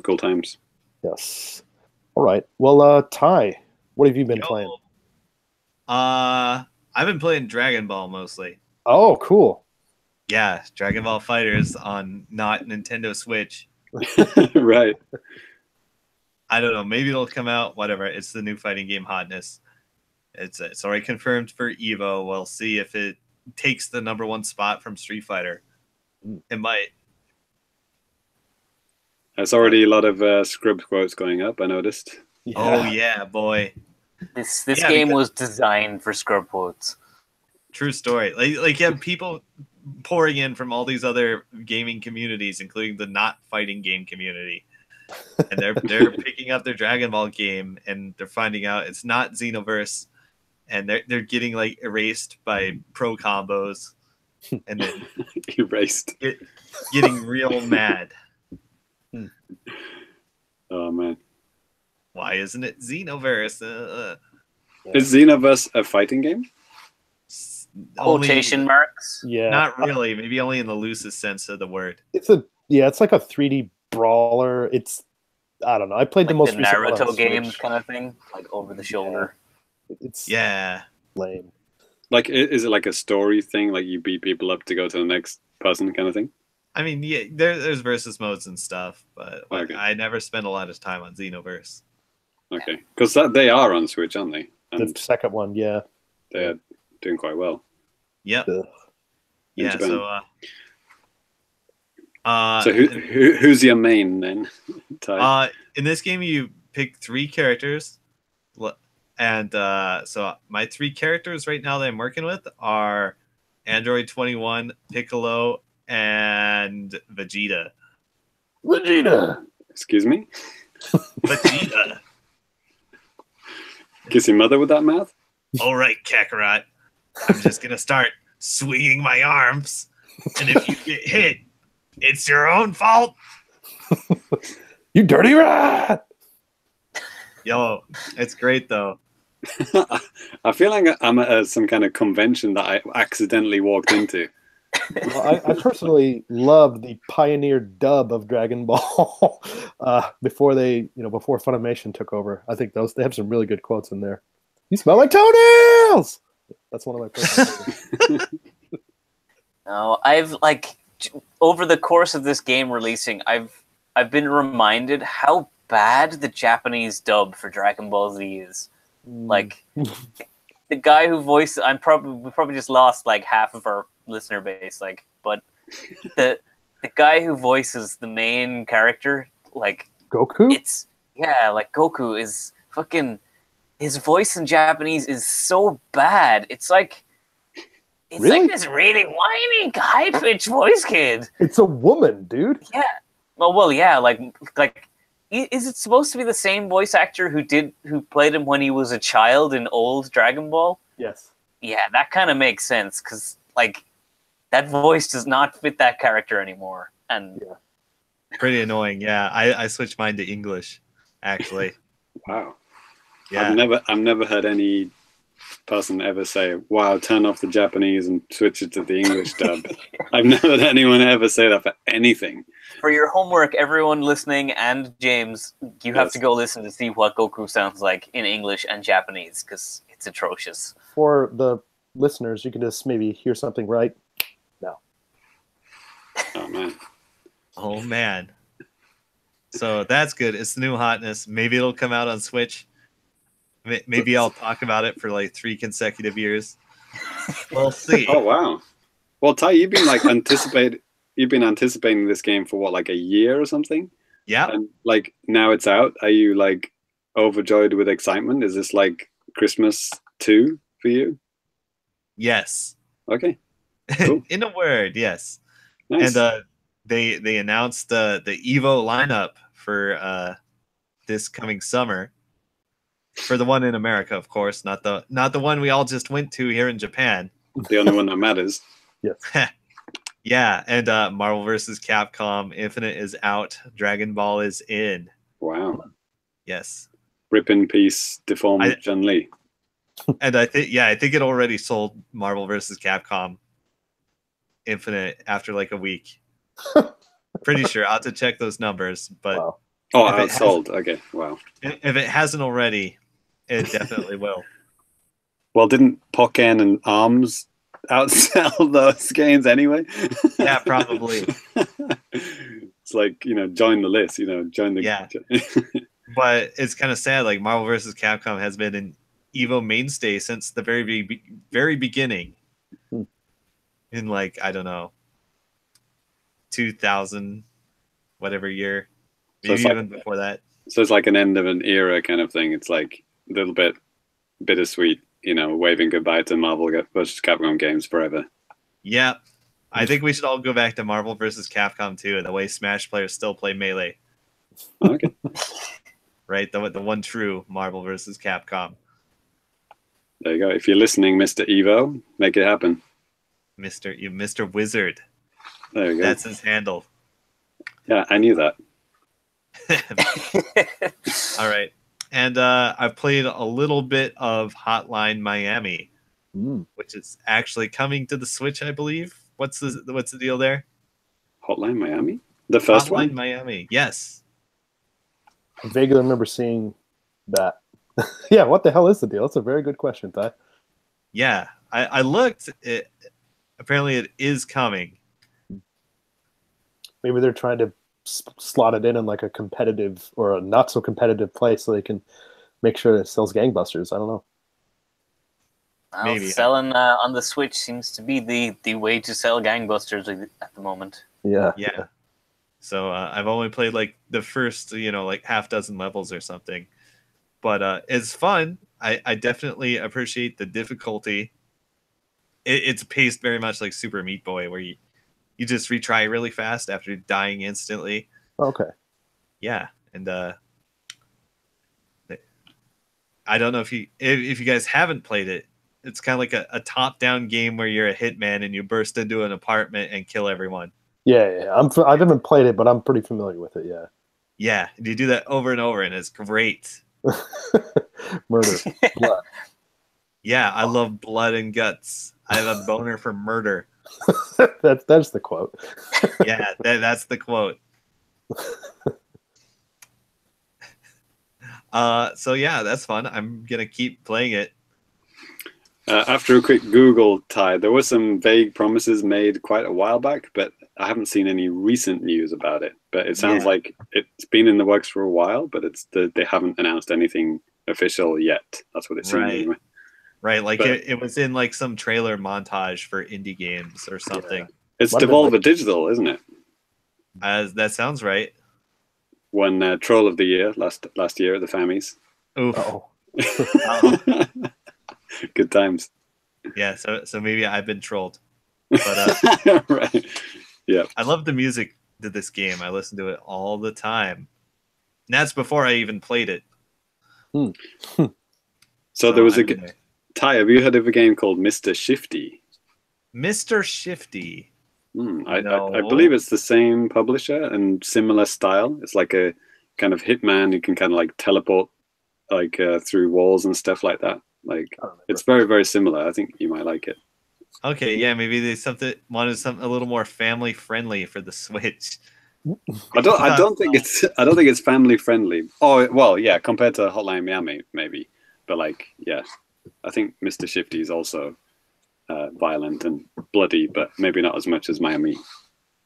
S2: Cool times.
S1: Yes. All right. Well, Ty, what have you been playing?
S3: I've been playing Dragon Ball mostly.
S1: Oh, cool.
S3: Yeah, Dragon Ball FighterZ on not Nintendo Switch.
S2: Right.
S3: I don't know. Maybe it'll come out. Whatever. It's the new fighting game hotness. It's already confirmed for Evo. We'll see if it takes the #1 spot from Street Fighter. It might.
S2: There's already a lot of script quotes going up, I noticed.
S3: Yeah. Oh, yeah, boy.
S4: This game was designed for scrub quotes.
S3: True story. Like you have people pouring in from all these other gaming communities, including the not fighting game community, and they're picking up their Dragon Ball game, and they're finding out it's not Xenoverse, and they're getting like erased by pro combos, and then
S2: erased,
S3: getting real mad.
S2: Oh man.
S3: Why isn't it Xenoverse?
S2: Is Xenoverse a fighting game?
S4: Quotation marks?
S1: Yeah.
S3: Not really. Maybe only in the loosest sense of the word.
S1: It's like a 3D brawler. I don't know. I played
S4: like
S1: the most
S4: the
S1: recent
S4: Naruto games kind of thing, like over the shoulder.
S1: It's lame.
S2: Like, is it like a story thing? Like you beat people up to go to the next person kind of thing?
S3: I mean, yeah, there's versus modes and stuff, but I never spent a lot of time on Xenoverse.
S2: Okay, because they are on Switch, aren't they?
S1: And the second one, yeah.
S2: They're doing quite well.
S3: Yep. Yeah,
S2: so who's your main then, Ty?
S3: In this game, you pick 3 characters, and so my 3 characters right now that I'm working with are Android 21, Piccolo, and Vegeta.
S2: Excuse me?
S3: Vegeta.
S2: Kiss your mother with that mouth?
S3: All right, Kakarot. I'm just going to start swinging my arms. And if you get hit, it's your own fault.
S1: You dirty rat!
S3: Yo, it's great, though.
S2: I feel like I'm at some kind of convention that I accidentally walked into.
S1: Well, I personally loved the pioneer dub of Dragon Ball before before Funimation took over. I think they have some really good quotes in there. You smell like toenails. That's one of my personal favorites.
S4: No, I've over the course of this game releasing, I've been reminded how bad the Japanese dub for Dragon Ball Z is. Like the guy who voiced, we probably just lost like half of our listener base, but the guy who voices the main character, like
S1: Goku,
S4: Goku is fucking, his voice in Japanese is so bad. It's like this really whiny high pitched voice kid.
S1: It's a woman, dude.
S4: Yeah, Oh well, yeah. Is it supposed to be the same voice actor who played him when he was a child in old Dragon Ball?
S1: Yes.
S4: Yeah, that kind of makes sense because like that voice does not fit that character anymore. And
S1: Yeah.
S3: Pretty annoying. Yeah, I switched mine to English, actually.
S2: Wow.
S3: Yeah.
S2: I've never heard any person ever say, "Wow, turn off the Japanese and switch it to the English dub." I've never heard anyone ever say that for anything.
S4: for your homework, everyone listening and James, you have to go listen to see what Goku sounds like in English and Japanese because it's atrocious.
S1: For the listeners, you can just maybe hear something right now.
S2: Oh man.
S3: Oh man. So that's good. It's the new hotness. Maybe it'll come out on Switch. Maybe I'll talk about it for like 3 consecutive years. We'll see.
S2: Oh wow. Well, Ty, you've been anticipating this game for what, like a year or something?
S3: Yeah.
S2: And like now it's out. Are you like overjoyed with excitement? Is this like Christmas 2 for you?
S3: Yes.
S2: Okay. Cool.
S3: In a word, yes.
S2: Nice.
S3: And they announced the Evo lineup for this coming summer. For the one in America, of course, not the one we all just went to here in Japan.
S2: The only one that matters.
S1: Yes.
S3: Yeah, and Marvel vs. Capcom Infinite is out. Dragon Ball is in.
S2: Wow.
S3: Yes.
S2: Rip in peace, deformed Chun-Li.
S3: And I think it already sold Marvel vs. Capcom Infinite after like a week. Pretty sure. I'll have to check those numbers, but
S1: Wow.
S2: Oh, outsold. Okay. Wow.
S3: If it hasn't already, it definitely will.
S2: Well, didn't Pokken and ARMS outsell those games anyway?
S3: Yeah, probably.
S2: It's like, join the list, join the...
S3: Yeah. But it's kind of sad. Like Marvel vs. Capcom has been an Evo mainstay since the very beginning. In like, I don't know, 2000, whatever year. Maybe
S2: So
S3: even before that.
S2: So it's like an end of an era kind of thing. It's like a little bit bittersweet, waving goodbye to Marvel vs. Capcom games forever.
S3: Yeah. I think we should all go back to Marvel vs. Capcom 2 and the way Smash players still play Melee.
S2: Okay.
S3: Right? The one true Marvel vs. Capcom.
S2: There you go. If you're listening, Mr. Evo, make it happen.
S3: Mr. Wizard.
S2: There you go.
S3: That's his handle.
S2: Yeah, I knew that.
S3: All right. And I've played a little bit of Hotline Miami, which is actually coming to the Switch, I believe. What's the deal there?
S2: Hotline Miami? The first one?
S3: Hotline Miami, yes.
S1: I vaguely remember seeing that. Yeah, what the hell is the deal? That's a very good question, Ty.
S3: Yeah, I looked. Apparently, it is coming.
S1: Maybe they're trying to slot it in like a competitive or a not so competitive place so they can make sure it sells gangbusters. I don't know.
S4: Well,
S3: Maybe.
S4: selling on the Switch seems to be the way to sell gangbusters at the moment.
S1: Yeah.
S3: So I've only played like the first, like half dozen levels or something, but it's fun. I definitely appreciate the difficulty. It's paced very much like Super Meat Boy, where you just retry really fast after dying instantly.
S1: Okay.
S3: Yeah, and I don't know if you guys haven't played it. It's kind of like a top-down game where you're a hitman and you burst into an apartment and kill everyone.
S1: Yeah. I haven't played it, but I'm pretty familiar with it. Yeah.
S3: Yeah, and you do that over and over, and it's great.
S1: Murder, blood.
S3: Yeah, I love blood and guts. I have a boner for murder.
S1: That's the quote.
S3: Yeah, that's the quote. So yeah, that's fun. I'm gonna keep playing it.
S2: After a quick Google, Ty, there were some vague promises made quite a while back, but I haven't seen any recent news about it. But it sounds like it's been in the works for a while, but they haven't announced anything official yet. That's what it seems anyway.
S3: Right, like it was in like some trailer montage for indie games or something.
S2: Yeah. It's Devolver Digital, isn't it?
S3: That sounds right.
S2: Won Troll of the Year last year at the Fammies.
S3: Oof.
S1: Uh-oh.
S2: Good times.
S3: Yeah, so maybe I've been trolled. But
S2: right. Yeah.
S3: I love the music to this game. I listened to it all the time. And that's before I even played it.
S2: So there was Ty, have you heard of a game called Mr. Shifty?
S3: Mr. Shifty.
S2: I believe it's the same publisher and similar style. It's like a kind of hitman who can kind of like teleport like through walls and stuff like that. Like it's very, very similar. I think you might like it.
S3: Okay, yeah, maybe they wanted something a little more family friendly for the Switch.
S2: I don't think it's family friendly. Oh well, yeah, compared to Hotline Miami, maybe. But like, yeah, I think Mr. Shifty is also violent and bloody, but maybe not as much as Miami.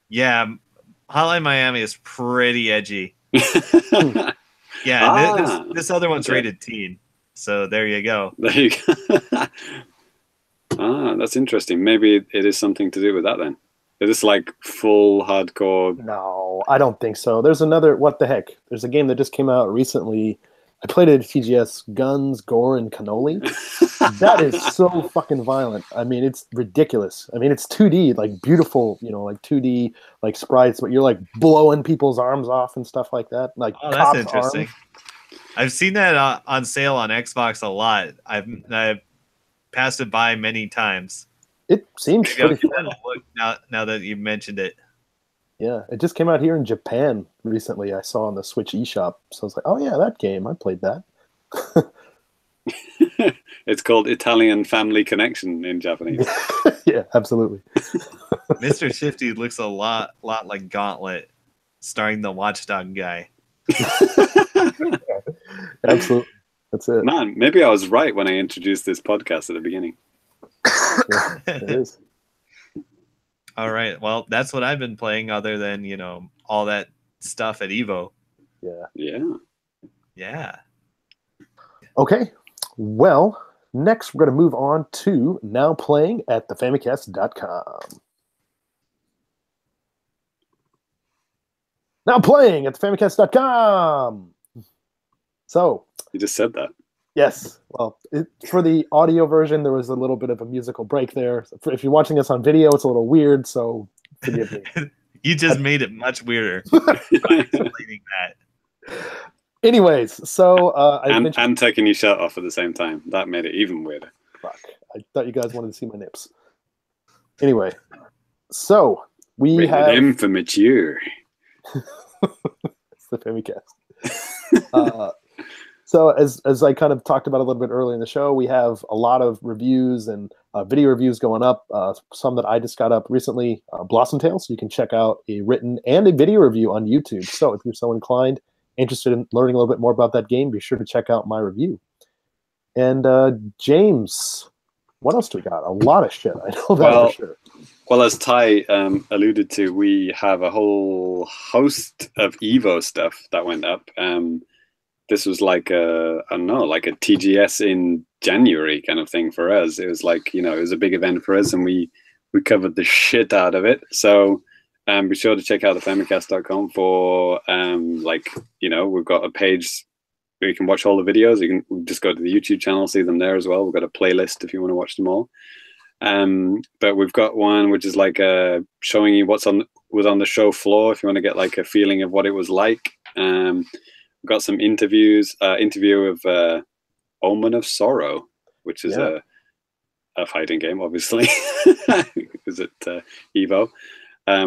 S3: Yeah, Hotline Miami is pretty edgy. Yeah, this other one's rated teen. So there you go.
S2: There you go. That's interesting. Maybe it is something to do with that then. Is this like full hardcore?
S1: No, I don't think so. There's another, what the heck? There's a game that just came out recently. I played it at TGS, Guns, Gore, and Cannoli. That is so fucking violent. I mean, it's ridiculous. I mean, it's 2D, like beautiful, like 2D, like sprites, but you're like blowing people's arms off and stuff like that. Like,
S3: oh, that's interesting. I've seen that on sale on Xbox a lot. I've passed it by many times.
S1: It seems pretty fun.
S3: Now that you mentioned it.
S1: Yeah, it just came out here in Japan recently. I saw on the Switch eShop. So I was like, oh yeah, that game. I played that.
S2: It's called Italian Family Connection in Japanese.
S1: Yeah, absolutely.
S3: Mr. Shifty looks a lot like Gauntlet, starring the Watchdog guy.
S1: Absolutely. That's it.
S2: Man, maybe I was right when I introduced this podcast at the beginning.
S1: Yeah, it is.
S3: All right. Well, that's what I've been playing other than, all that stuff at EVO. Yeah.
S1: Okay. Well, next we're going to move on to now playing at thefamicast.com. Now playing at thefamicast.com. So.
S2: You just said that.
S1: Yes. Well, for the audio version, there was a little bit of a musical break there. If you're watching this on video, it's a little weird, so forgive me.
S3: You just made it much weirder by explaining that.
S1: Anyways, so
S2: and taking your shirt off at the same time. That made it even weirder.
S1: Fuck. I thought you guys wanted to see my nips. Anyway, so we have
S2: M for mature.
S1: It's the Famicast. So as I kind of talked about a little bit earlier in the show, we have a lot of reviews and video reviews going up. Some that I just got up recently, Blossom Tales. So you can check out a written and a video review on YouTube. So if you're so inclined, interested in learning a little bit more about that game, be sure to check out my review. And James, what else do we got? A lot of shit. I know that for sure.
S2: Well, as Ty alluded to, we have a whole host of EVO stuff that went up. This was like a TGS in January kind of thing for us. It was like, it was a big event for us and we covered the shit out of it. So be sure to check out thefamicast.com for we've got a page where you can watch all the videos. You can just go to the YouTube channel, see them there as well. We've got a playlist if you want to watch them all. But we've got one which is like showing you was on the show floor if you want to get like a feeling of what it was like. We've got some interviews. Interview of Omen of Sorrow, which is a fighting game, obviously. Is it EVO?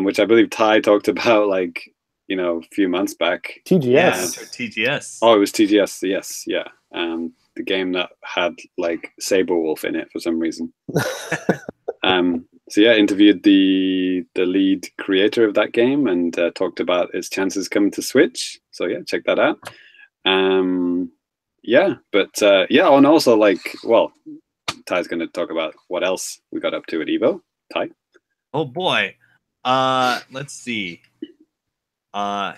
S2: Which I believe Ty talked about a few months back.
S1: TGS.
S3: Yeah, TGS.
S2: Oh, it was TGS. Yes, yeah. The game that had like Saberwolf in it for some reason. So yeah, interviewed the lead creator of that game and talked about its chances coming to Switch. So yeah, check that out. And also Ty's going to talk about what else we got up to at EVO. Ty?
S3: Oh boy. Let's see. I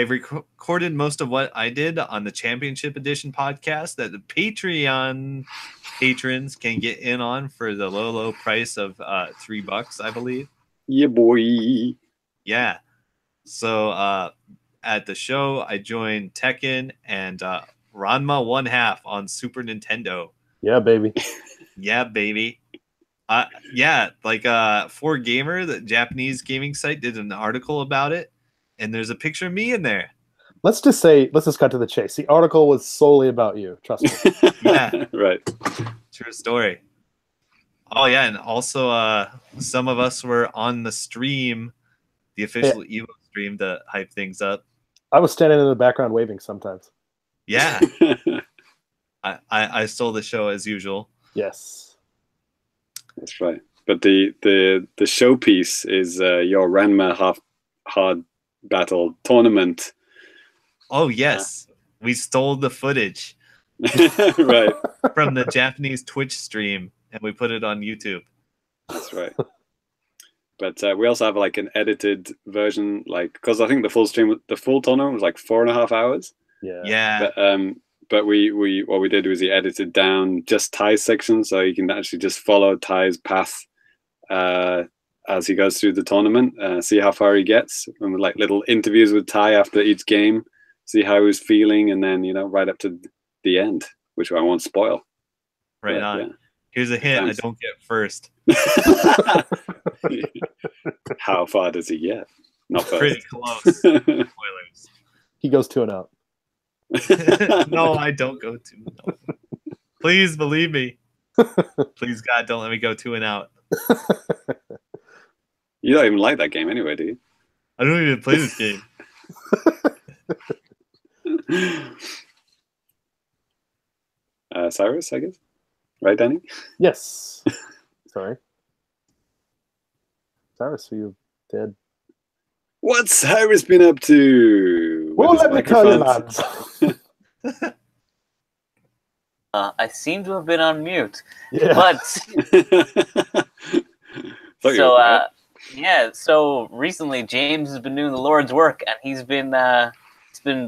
S3: recorded most of what I did on the Championship Edition podcast that the Patreon patrons can get in on for the low price of $3, I believe.
S2: Yeah, boy.
S3: Yeah. So at the show, I joined Tekken and Ranma 1/2 on Super Nintendo.
S1: Yeah, baby.
S3: Yeah, baby. Yeah, like 4Gamer, the Japanese gaming site, did an article about it, and there's a picture of me in there.
S1: Let's just cut to the chase. The article was solely about you. Trust me.
S3: Yeah.
S2: Right.
S3: True story. Oh yeah, and also some of us were on the stream, the official Evo stream, to hype things up.
S1: I was standing in the background waving sometimes.
S3: Yeah. I stole the show as usual.
S1: Yes.
S2: That's right. But the showpiece is your Ranma hard battle tournament.
S3: Oh yes. We stole the footage
S2: Right.
S3: from the Japanese Twitch stream and we put it on YouTube.
S2: That's right. But we also have like an edited version, like, because I think the full tournament was like 4.5 hours.
S1: Yeah.
S2: But what we did was he edited down just Ty's section, so you can actually just follow Ty's path as he goes through the tournament, see how far he gets, and with like little interviews with Ty after each game, see how he was feeling, and then right up to the end, which I won't spoil.
S3: Right on. Yeah. Here's a hint: I don't get first.
S2: How far does he get? Not first.
S3: Pretty close. Spoilers.
S1: He goes 2-0.
S3: No, I don't go 2-0. Please believe me. Please, God, don't let me go 2-0.
S2: You don't even like that game anyway, do you?
S3: I don't even play this game.
S2: Cyrus, I guess. Right, Danny?
S1: Yes. Sorry. Cyrus, are you dead?
S2: What's Cyrus been up to?
S1: Well, let me tell you, lads.
S4: I seem to have been on mute.
S1: Yeah.
S4: But so recently James has been doing the Lord's work, and he's been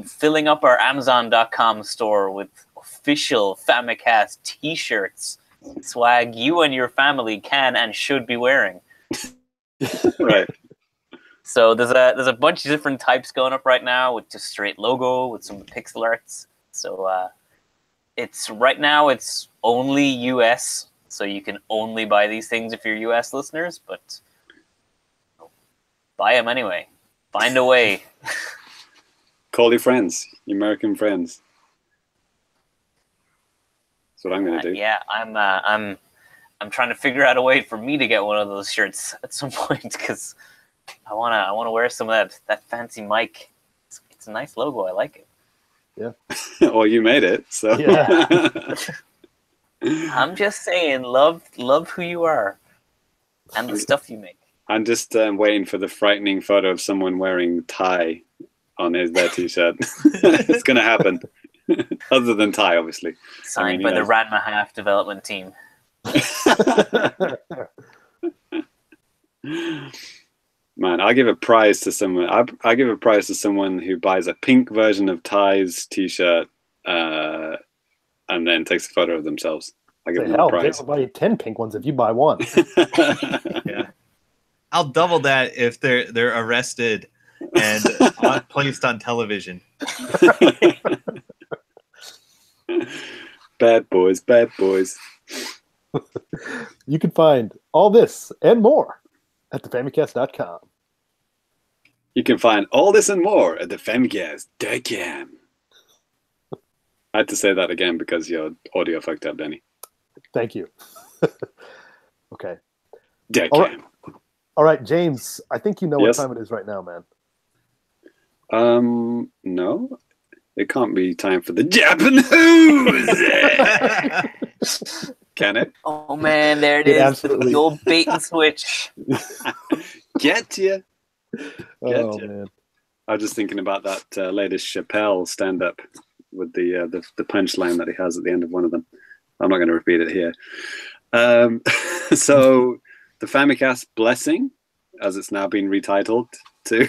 S4: filling up our Amazon.com store with official Famicast t-shirts, swag you and your family can and should be wearing.
S2: Right.
S4: So there's a bunch of different types going up right now with just straight logo with some pixel arts. So it's only US, so you can only buy these things if you're US listeners, but buy them anyway. Find a way.
S2: Call your friends, your American friends. That's what I'm going to do.
S4: Yeah, I'm trying to figure out a way for me to get one of those shirts at some point, because I wanna wear some of that fancy mic. It's a nice logo. I like it.
S1: Yeah.
S2: Well, you made it, so.
S1: Yeah.
S4: I'm just saying, love who you are and the stuff you make.
S2: I'm just waiting for the frightening photo of someone wearing tie on their t-shirt. It's going to happen. Other than Ty, obviously.
S4: Signed by the Ranma Half development team.
S2: Man, I'll give a prize to someone. I'll give a prize to someone who buys a pink version of Ty's t-shirt and then takes a photo of themselves. I'll give them a prize.
S1: I'll buy you 10 pink ones if you buy one.
S3: Yeah. I'll double that if they're arrested and placed on television.
S2: Bad boys, bad boys.
S1: You can find all this and more at thefamicast.com.
S2: You can find all this and more at thefamicast.com. I had to say that again because your audio fucked up, Danny.
S1: Thank you. Okay. All right, James, I think you know what time it is right now, man.
S2: No. It can't be time for the Japanese. Can it?
S4: Oh man, there it is.
S1: Absolutely.
S4: The old bait and switch.
S2: Get you.
S1: Man.
S2: I was just thinking about that latest Chappelle stand-up with the punchline that he has at the end of one of them. I'm not going to repeat it here. So the Famicast Blessing, as it's now been retitled to,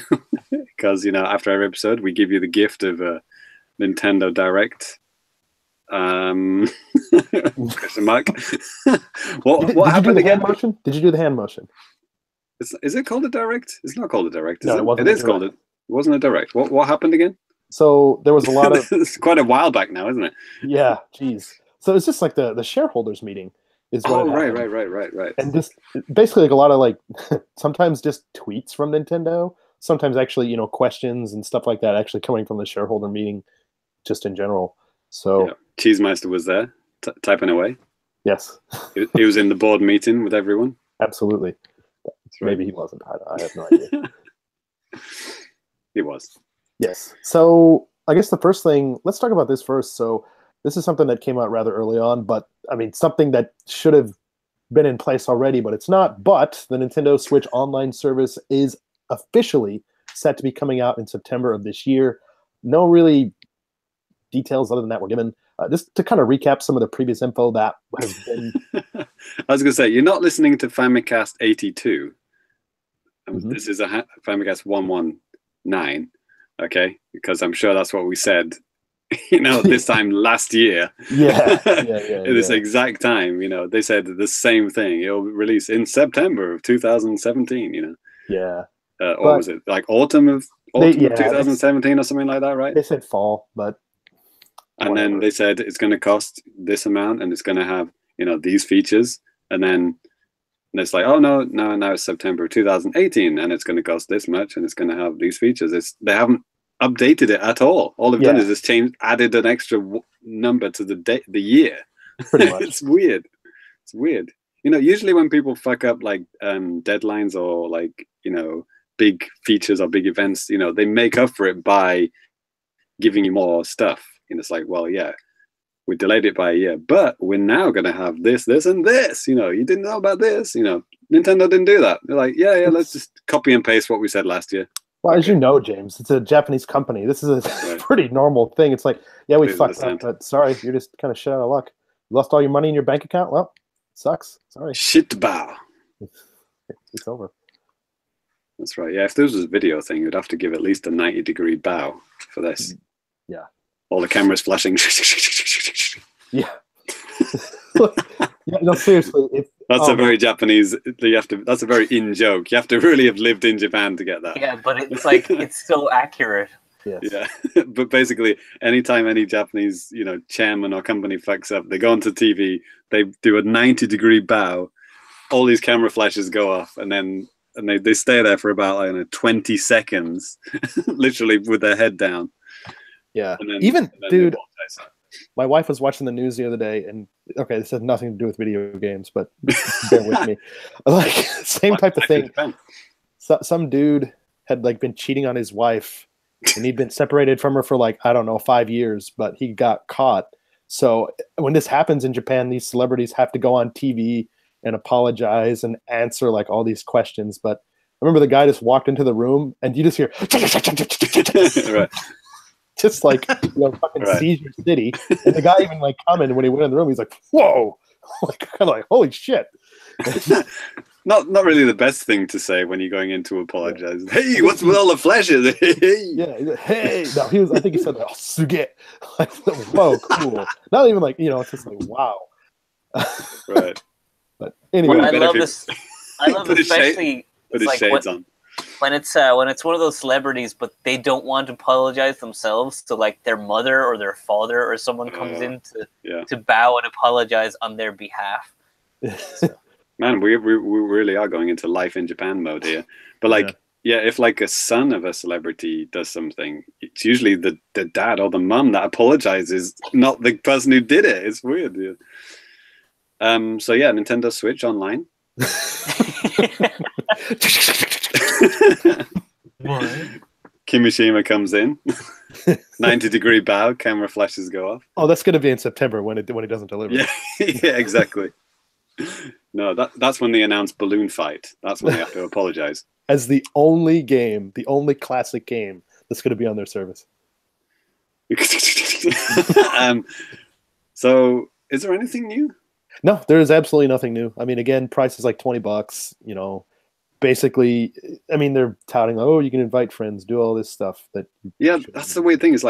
S2: because after every episode we give you the gift of a Nintendo Direct. Question mark. What
S1: Did you
S2: happened
S1: do the
S2: again?
S1: hand motion? Did you do the hand motion?
S2: Is it called a Direct? It's not called a Direct, is
S1: No,
S2: it?
S1: it wasn't
S2: It is called it. It wasn't a Direct. What happened again?
S1: So there was a lot of
S2: It's quite a while back now, isn't it?
S1: yeah, geez. So it's just like the shareholders meeting, is what
S2: Oh,
S1: had
S2: right,
S1: happened.
S2: right.
S1: And just basically like a lot of like sometimes just tweets from Nintendo, sometimes actually, questions and stuff like that actually coming from the shareholder meeting just in general. So
S2: Yeah, Cheesemeister was there typing away.
S1: yes,
S2: He was in the board meeting with everyone.
S1: absolutely.
S2: That's right.
S1: Maybe he wasn't. I have no idea.
S2: He was.
S1: Yes. So I guess the first thing, let's talk about this first. So this is something that came out rather early on, but I mean, something that should have been in place already, but it's not. But the Nintendo Switch Online service is officially set to be coming out in September of this year. No really details other than that were given. Just to kind of recap some of the previous info that has been.
S2: I was going to say, you're not listening to Famicast 82.
S1: Mhm.
S2: This is a Famicast 119, okay? Because I'm sure that's what we said, this time last year.
S1: Yeah.
S2: At this exact time, they said the same thing. It'll release in September of 2017,
S1: Yeah.
S2: Or was it like autumn of 2017 or something like that, right?
S1: They said fall, but
S2: and
S1: whatever.
S2: then they said it's going to cost this amount and it's going to have, these features. And then it's like, oh, no, now it's September 2018 and it's going to cost this much and it's going to have these features. They haven't updated it at all. All they've done is just added an extra number to the year.
S1: Pretty much.
S2: It's weird. It's weird. Usually when people fuck up like deadlines or like, big features or big events, they make up for it by giving you more stuff. And it's like, well, yeah, we delayed it by a year, but we're now going to have this, and this. You didn't know about this. Nintendo didn't do that. They're like, yeah, let's just copy and paste what we said last year.
S1: Well, as you know, James, it's a Japanese company. This is a pretty normal thing. It's like, yeah, we fucked up, but sorry, you're just kind of shit out of luck. You lost all your money in your bank account? Well, sucks. Sorry.
S2: Shit bow.
S1: It's over.
S2: That's right. Yeah, if this was a video thing, you'd have to give at least a 90-degree bow for this.
S1: Yeah.
S2: All the cameras flashing.
S1: Yeah. No, seriously.
S2: That's a very Japanese. That's a very in joke. You have to really have lived in Japan to get that.
S4: Yeah, but it's like it's so accurate.
S1: Yes.
S2: Yeah, but basically, anytime any Japanese, chairman or company fucks up, they go onto TV, they do a 90-degree bow, all these camera flashes go off, and they stay there for about 20 seconds, literally with their head down.
S1: Yeah.
S2: Then
S1: dude, my wife was watching the news the other day, and okay, this has nothing to do with video games, but bear with me. Like, same type of thing. Some dude had been cheating on his wife, and he'd been separated from her for 5 years, but he got caught. So when this happens in Japan, these celebrities have to go on TV and apologize and answer all these questions. But I remember the guy just walked into the room, and you just hear
S2: right.
S1: just fucking seizure city. And the guy even commented when he went in the room, he's like, whoa, holy shit.
S2: Not really the best thing to say when you're going in to apologize. Yeah. Hey, what's with all the flashes?
S1: Yeah, hey. No, I think he said, oh, suge. Whoa, cool. Not even it's just wow.
S2: Right.
S1: But anyway.
S4: I love this. I love especially
S2: put his shades on.
S4: When it's one of those celebrities, but they don't want to apologize themselves, so their mother or their father or someone comes in to bow and apologize on their behalf.
S2: So, man, we really are going into life in Japan mode here. But if a son of a celebrity does something, it's usually the dad or the mum that apologizes, not the person who did it. It's weird. Yeah. So yeah, Nintendo Switch Online.
S3: What?
S2: Kimishima comes in, 90-degree bow, camera flashes go off.
S1: Oh, that's going to be in September when it doesn't deliver.
S2: Yeah, yeah, exactly. No, that's when they announce Balloon Fight. That's when they have to apologize.
S1: As the only classic game that's going to be on their service.
S2: So, is there anything new?
S1: No, there is absolutely nothing new. I mean, again, price is $20. Basically, I mean, they're touting, oh, you can invite friends, do all this stuff.
S2: That's the weird thing. Is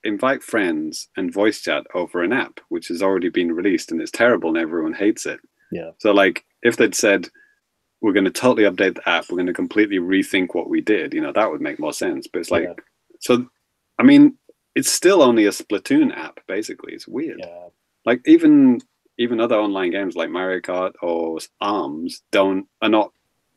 S2: invite friends and voice chat over an app, which has already been released and it's terrible and everyone hates it.
S1: Yeah.
S2: So if they'd said, we're going to totally update the app, we're going to completely rethink what we did, that would make more sense. But it's so, I mean, it's still only a Splatoon app, basically. It's weird.
S1: Yeah.
S2: Even even other online games like Mario Kart or ARMS are not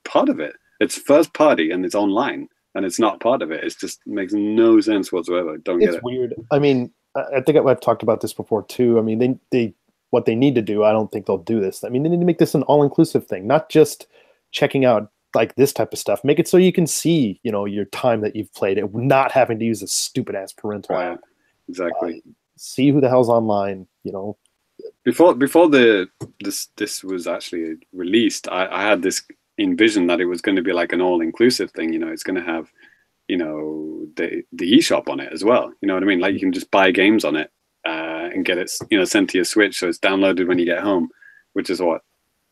S2: part of it. It's first party and it's online, and it's not part of it. It just makes no sense whatsoever. Don't get it.
S1: It's weird. I mean, I think I've talked about this before too. I mean, they what they need to do. I don't think they'll do this. I mean, they need to make this an all-inclusive thing, not just checking out like this type of stuff. Make it so you can see, your time that you've played it, not having to use a stupid ass parental app.
S2: Exactly.
S1: See who the hell's online.
S2: Before this was actually released, I had this envision that it was going to be like an all-inclusive thing. It's going to have the eShop on it as well. You know what I mean? Like you can just buy games on it and get it sent to your Switch, so it's downloaded when you get home, which is what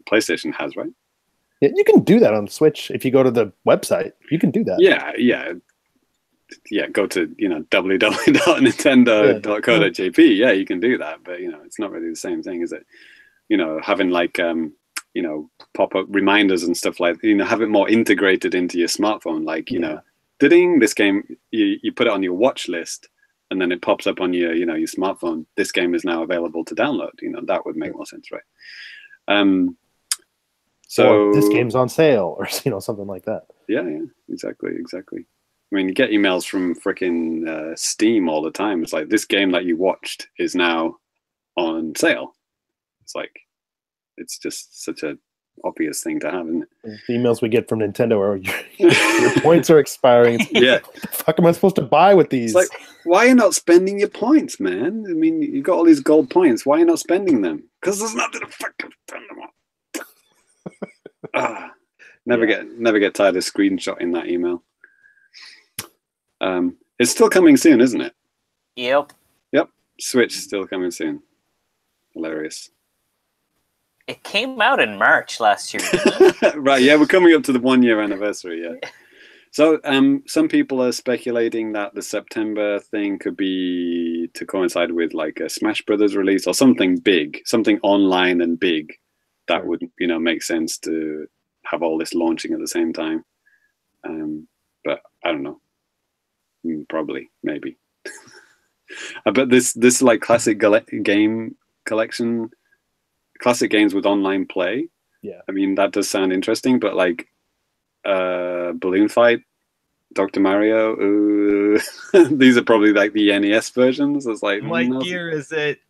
S2: PlayStation has, right?
S1: Yeah, you can do that on Switch if you go to the website. You can do that.
S2: Yeah, go to www.nintendo.co.jp. Yeah, you can do that, but it's not really the same thing, is it? Having like pop-up reminders and stuff like have it more integrated into your smartphone, like ding, this game, you put it on your watch list and then it pops up on your your smartphone. This game is now available to download. That would make more sense, right? So
S1: or this game's on sale, or something like that.
S2: Yeah, exactly. I mean, you get emails from freaking Steam all the time. It's like, this game that you watched is now on sale. It's like, it's just such a obvious thing to have, isn't it?
S1: The emails we get from Nintendo are your points are expiring.
S2: Yeah.
S1: What the fuck am I supposed to buy with these?
S2: It's like, why are you not spending your points, man? I mean, you got all these gold points. Why are you not spending them? Because there's nothing to fucking spend them on. Never get tired of screenshotting that email. It's still coming soon, isn't it?
S4: Yep.
S2: Switch still coming soon. Hilarious.
S4: It came out in March last year, didn't it?
S2: Right, yeah, we're coming up to the 1 year anniversary, yeah. So some people are speculating that the September thing could be to coincide with like a Smash Brothers release or something big, something online and big that would make sense to have all this launching at the same time. But I don't know. Probably, maybe. I bet this like classic game collection, classic games with online play.
S1: Yeah.
S2: I mean, that does sound interesting, but like Balloon Fight, Dr. Mario, these are probably like the NES versions. It's like,
S3: what gear is it?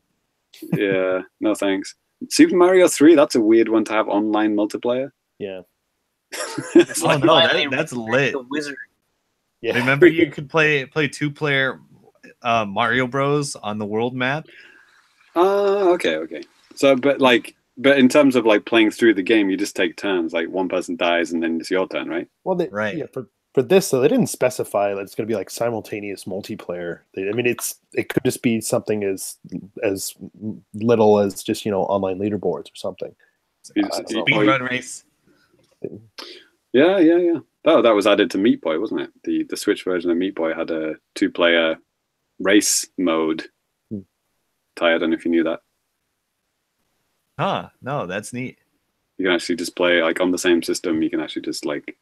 S2: Yeah, no thanks. Super Mario 3, that's a weird one to have online multiplayer.
S1: Yeah.
S3: Oh no, that's lit.
S4: The wizard.
S1: Yeah.
S3: Remember, you could play 2-player Mario Bros on the world map.
S2: Okay. So, but in terms of like playing through the game, you just take turns. Like one person dies, and then it's your turn, right?
S1: Well,
S3: right.
S1: Yeah, for this, so they didn't specify that it's going to be like simultaneous multiplayer. I mean, it could just be something as little as just online leaderboards or something.
S3: Speedrun race.
S2: Yeah. That was added to Meat Boy, wasn't it? The Switch version of Meat Boy had a 2-player race mode. Ty, I don't know if you knew that.
S3: No, that's neat.
S2: You can actually just play like on the same system. You can actually just like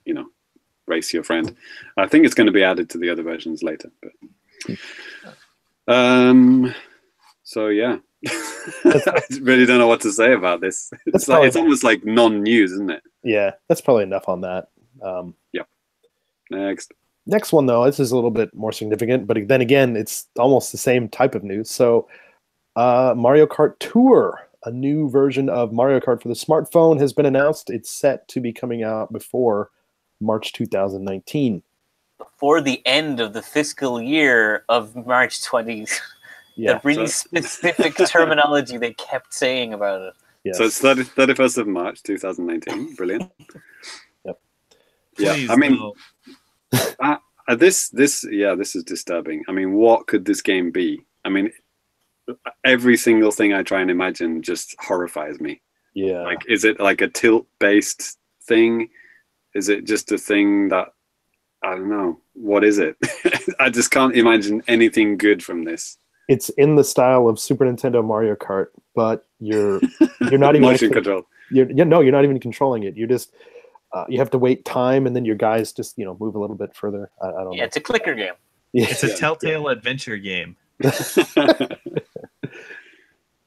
S2: race your friend. I think it's going to be added to the other versions later. But so yeah, I really don't know what to say about this. It's almost like non-news, isn't it?
S1: Yeah, that's probably enough on that.
S2: Yep.
S1: Next one though, this is a little bit more significant, but then again, it's almost the same type of news. So, Mario Kart Tour, a new version of Mario Kart for the smartphone, has been announced. It's set to be coming out before March 2019.
S4: Before the end of the fiscal year of March 20.
S1: Yeah,
S4: the really specific terminology they kept saying about it.
S1: Yes.
S2: So it's 31st of March 2019. Brilliant.
S1: Yep.
S2: Yeah,
S3: Please,
S2: I mean,
S3: no.
S2: this is disturbing. I mean, what could this game be? I mean, every single thing I try and imagine just horrifies me.
S1: Yeah.
S2: Like, is it like a tilt-based thing? Is it just a thing that, I don't know. What is it? I just can't imagine anything good from this.
S1: It's in the style of Super Nintendo Mario Kart, but you're not even
S2: motion control.
S1: You're not even controlling it. You're just you have to wait time, and then your guys just move a little bit further. I don't know.
S4: Yeah, it's a clicker game.
S1: Yeah.
S3: It's a Telltale adventure game.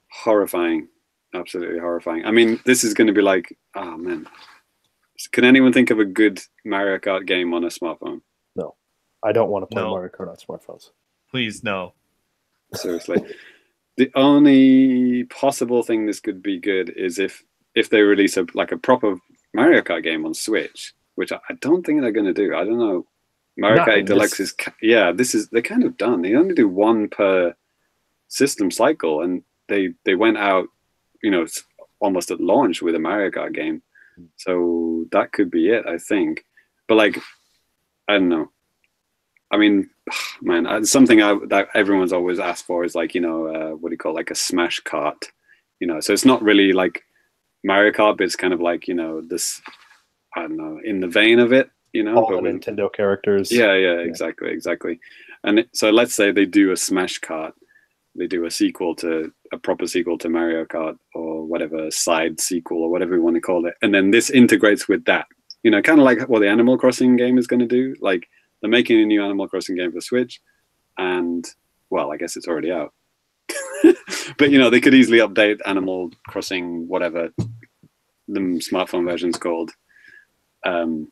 S2: Horrifying. absolutely horrifying. I mean, this is going to be like, oh man, can anyone think of a good Mario Kart game on a smartphone?
S1: No, I don't want to play
S3: No.
S1: Mario Kart on smartphones.
S3: Please, no.
S2: Seriously. The only possible thing this could be good is if they release a proper Mario Kart game on Switch, which I don't think they're going to do. I don't know. Mario Kart 8 Deluxe is they're kind of done. They only do one per system cycle, and they went out, almost at launch with a Mario Kart game. So that could be it, I think. But like, I don't know. I mean, man, something that everyone's always asked for is like, what do you call it? Like a Smash Kart, So it's not really like Mario Kart, but it's kind of like, this, I don't know, in the vein of it,
S1: All
S2: but
S1: the Nintendo characters.
S2: Yeah, exactly. And so let's say they do a Smash Kart, they do a proper sequel to Mario Kart, or whatever, side sequel, or whatever you want to call it, and then this integrates with that, kind of like what the Animal Crossing game is going to do. Like, they're making a new Animal Crossing game for Switch, and, well, I guess it's already out. But, they could easily update Animal Crossing, whatever the smartphone version's called. No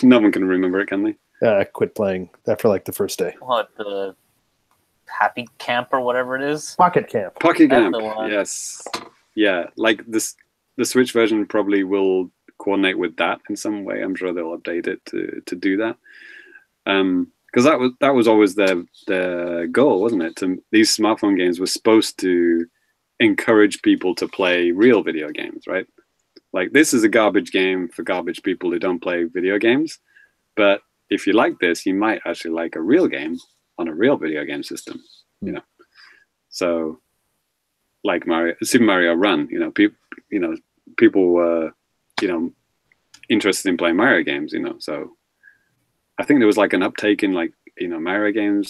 S2: one can remember it, can they?
S1: I quit playing after like the first day.
S4: What, the Happy Camp or whatever it is?
S1: Pocket Camp.
S2: Pocket
S4: That's
S2: Camp,
S4: the one.
S2: yes. Yeah, like the Switch version probably will coordinate with that in some way. I'm sure they'll update it to do that. Because that was always their goal, wasn't it? These smartphone games were supposed to encourage people to play real video games, right? Like, this is a garbage game for garbage people who don't play video games. But if you like this, you might actually like a real game on a real video game system, So, like Super Mario Run, people were, interested in playing Mario games, So, I think there was like an uptake in Mario game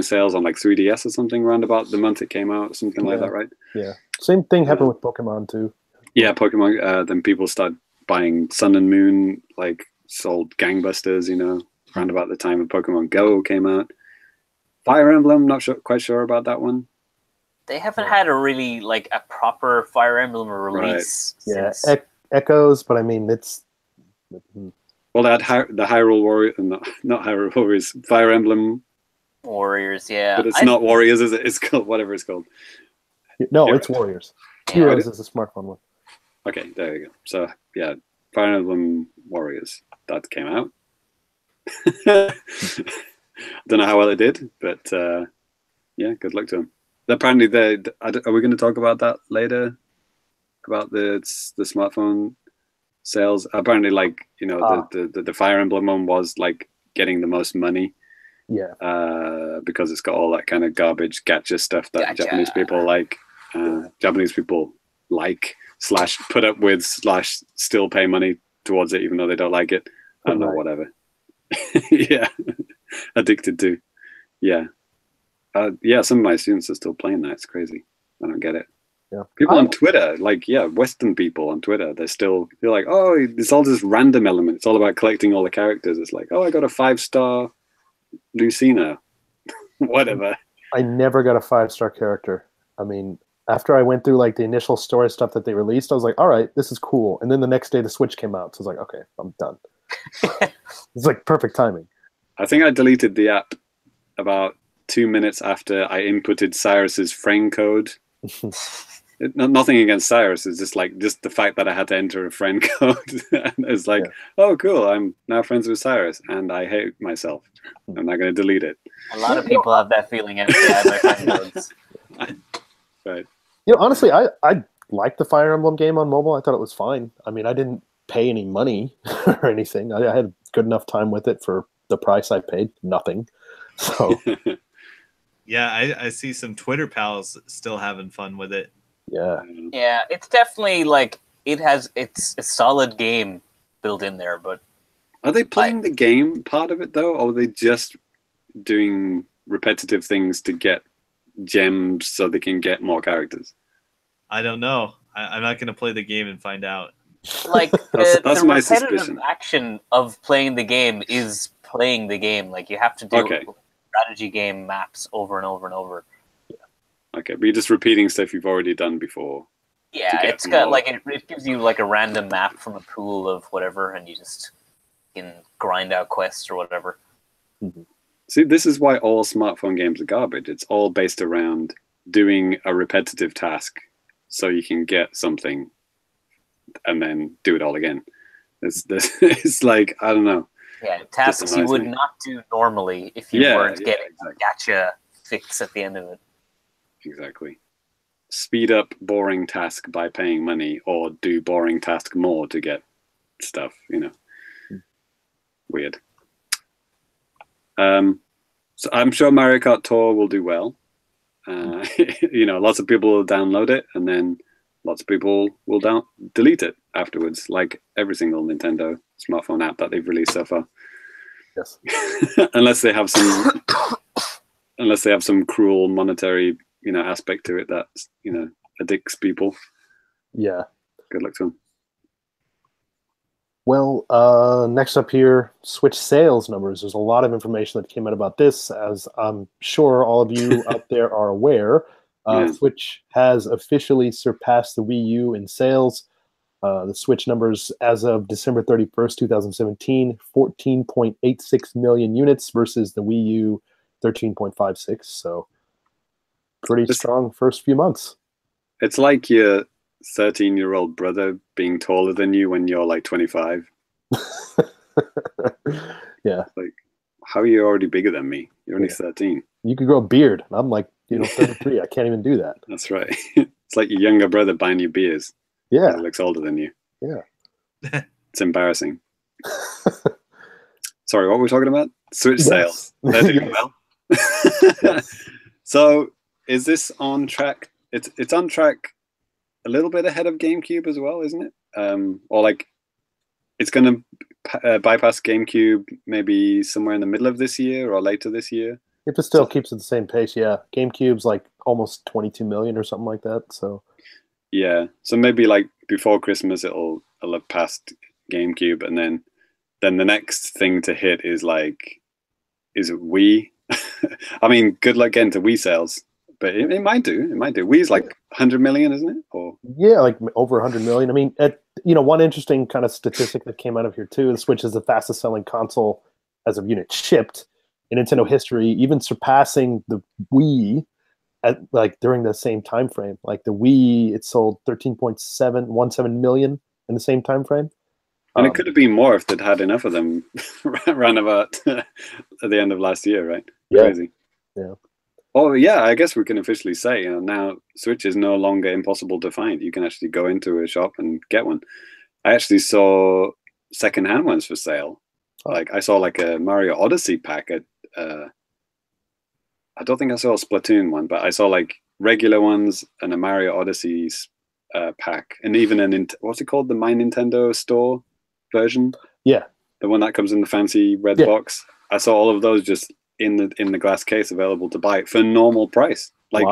S2: sales on like 3DS or something around about the month it came out, something like that, right?
S1: Yeah. Same thing happened with Pokemon too.
S2: Yeah, Pokemon. Then people start buying Sun and Moon, like sold gangbusters, around about the time of Pokemon Go came out. Fire Emblem, quite sure about that one.
S4: They haven't had a really like a proper Fire Emblem release.
S1: Yeah,
S4: Since...
S1: Echoes, but I mean it's.
S2: Well, they had the Hyrule Warriors, not Hyrule Warriors, Fire Emblem
S4: Warriors, yeah.
S2: But it's not Warriors, is it? It's called whatever it's called.
S1: No,
S2: Heroes.
S1: It's Warriors.
S4: Yeah.
S1: Heroes is a smartphone one.
S2: Okay, there you go. So yeah, Fire Emblem Warriors that came out. Don't know how well it did, but yeah, good luck to them. Apparently, are we going to talk about that later? About the smartphone sales? Apparently, like the Fire Emblem one was like getting the most money.
S1: Yeah.
S2: Because it's got all that kind of garbage gacha stuff that Japanese people like. Japanese people like / put up with / still pay money towards it even though they don't like it. I don't know, whatever. Yeah. Addicted to. Yeah. Some of my students are still playing that. It's crazy. I don't get it.
S1: Yeah.
S2: People on Twitter, Western people on Twitter, they're like, oh, it's all this random element. It's all about collecting all the characters. It's like, oh, I got a 5-star Lucina. Whatever.
S1: I never got a 5-star character. I mean, after I went through like the initial story stuff that they released, I was like, all right, this is cool. And then the next day the Switch came out. So I was like, okay, I'm done. It's like perfect timing.
S2: I think I deleted the app about 2 minutes after I inputted Cyrus's frame code. Nothing against Cyrus. It's just the fact that I had to enter a friend code. And it's like, oh, cool. I'm now friends with Cyrus, and I hate myself. I'm not going to delete it.
S4: A lot of people have that feeling after they add their friend codes.
S2: Right.
S1: Honestly, I liked the Fire Emblem game on mobile. I thought it was fine. I mean, I didn't pay any money or anything. I had good enough time with it for the price I paid. Nothing. So.
S3: Yeah, I see some Twitter pals still having fun with it.
S1: Yeah.
S4: Yeah, it's definitely like it's a solid game built in there, but
S2: are they playing the game part of it though, or are they just doing repetitive things to get gems so they can get more characters?
S3: I don't know. I'm not going to play the game and find out.
S4: Like
S2: that's
S4: the
S2: my
S4: repetitive
S2: suspicion.
S4: action of playing the game is playing the game. Like you have to do strategy game maps over and over and over.
S2: Okay, but you're just repeating stuff you've already done before.
S4: Yeah,
S2: get
S4: it's
S2: them
S4: got
S2: all.
S4: like it gives you like a random map from a pool of whatever, and you just can grind out quests or whatever.
S2: See, this is why all smartphone games are garbage. It's all based around doing a repetitive task so you can get something and then do it all again. It's like, I don't know.
S4: Yeah, tasks you
S2: annoys
S4: would
S2: me.
S4: not do normally if you weren't getting
S2: exactly.
S4: a gotcha fix at the end of it.
S2: Exactly. Speed up boring task by paying money, or do boring task more to get stuff, Weird. So I'm sure Mario Kart Tour will do well. Lots of people will download it, and then lots of people will delete it afterwards, like every single Nintendo smartphone app that they've released so far.
S1: Yes.
S2: unless they have some cruel monetary, aspect to it that, addicts people.
S1: Yeah.
S2: Good luck to them.
S1: Well, next up here, Switch sales numbers. There's a lot of information that came out about this, as I'm sure all of you out there are aware. Switch has officially surpassed the Wii U in sales. The Switch numbers as of December 31st, 2017, 14.86 million units versus the Wii U 13.56. So pretty strong first few months.
S2: It's like your 13-year-old brother being taller than you when you're like 25.
S1: Yeah.
S2: Like, how are you already bigger than me? You're only 13.
S1: You could grow a beard. I'm like, 33. I can't even do that.
S2: That's right. It's like your younger brother buying you beers.
S1: Yeah.
S2: He looks older than you.
S1: Yeah.
S2: It's embarrassing. Sorry, what were we talking about? Switch sales. They're doing well. So is this on track? It's on track a little bit ahead of GameCube as well, isn't it? Or like it's going to bypass GameCube maybe somewhere in the middle of this year or later this year.
S1: If it still keeps at the same pace, yeah. GameCube's like almost 22 million or something like that. So
S2: yeah, so maybe like before Christmas it'll have passed GameCube, and then the next thing to hit is Wii. I mean, good luck getting to Wii sales, but it might do. It might do. Wii's like 100 million, isn't it? Or
S1: yeah, like over 100 million. I mean, one interesting kind of statistic that came out of here too, the Switch is the fastest selling console as of unit shipped in Nintendo history, even surpassing the Wii at like during the same time frame. Like the Wii, it sold 13.717 million in the same time frame.
S2: And it could have been more if they'd had enough of them around about at the end of last year, right?
S1: Yeah.
S2: Crazy.
S1: Yeah.
S2: Oh yeah, I guess we can officially say, now Switch is no longer impossible to find. You can actually go into a shop and get one. I actually saw secondhand ones for sale. Like I saw like a Mario Odyssey pack at I don't think I saw a Splatoon one, but I saw like regular ones and a Mario Odyssey pack, and even what's it called, the My Nintendo Store version? Yeah, the one that comes in the fancy red box. I saw all of those just in the glass case, available to buy for normal price, like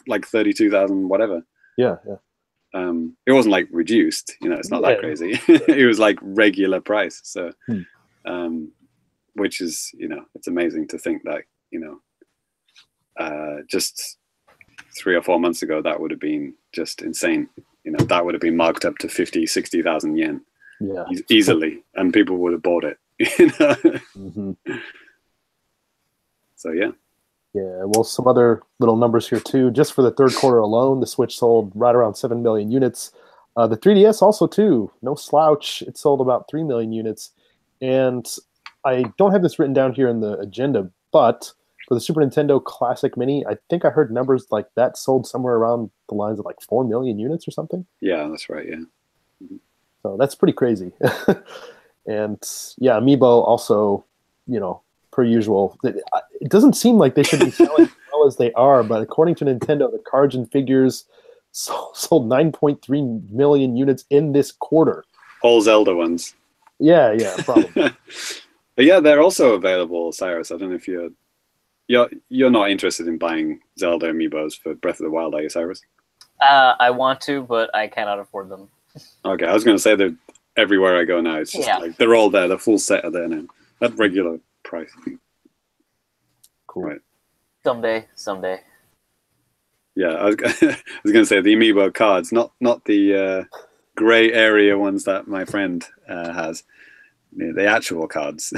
S2: like 32,000 whatever. Yeah. It wasn't like reduced, it's not that crazy. It was like regular price. So which is, it's amazing to think that, just 3 or 4 months ago that would have been just insane. That would have been marked up to 50,000-60,000 yen easily, and people would have bought it. Mm-hmm. So yeah, well, some other little numbers here too. Just for the third quarter alone, the Switch sold right around 7 million units. The 3DS also too, no slouch. It sold about 3 million units. And I don't have this written down here in the agenda, but for the Super Nintendo Classic Mini, I think I heard numbers like that sold somewhere around the lines of like 4 million units or something. Yeah, that's right. Yeah. Mm-hmm. So that's pretty crazy. And yeah, Amiibo also, per usual. It doesn't seem like they should be selling as well as they are, but according to Nintendo, the cards and figures sold 9.3 million units in this quarter. All Zelda ones. Yeah, probably. But yeah, they're also available, Cyrus. I don't know if you're not interested in buying Zelda amiibos for Breath of the Wild, are you, Cyrus?
S4: I want to, but I cannot afford them.
S2: Okay, I was going to say they're everywhere I go now. It's just like they're all there. The full set are there now at regular price. Cool. Right.
S4: Someday.
S2: Yeah, I was going to say the amiibo cards, not the gray area ones that my friend has. The actual cards,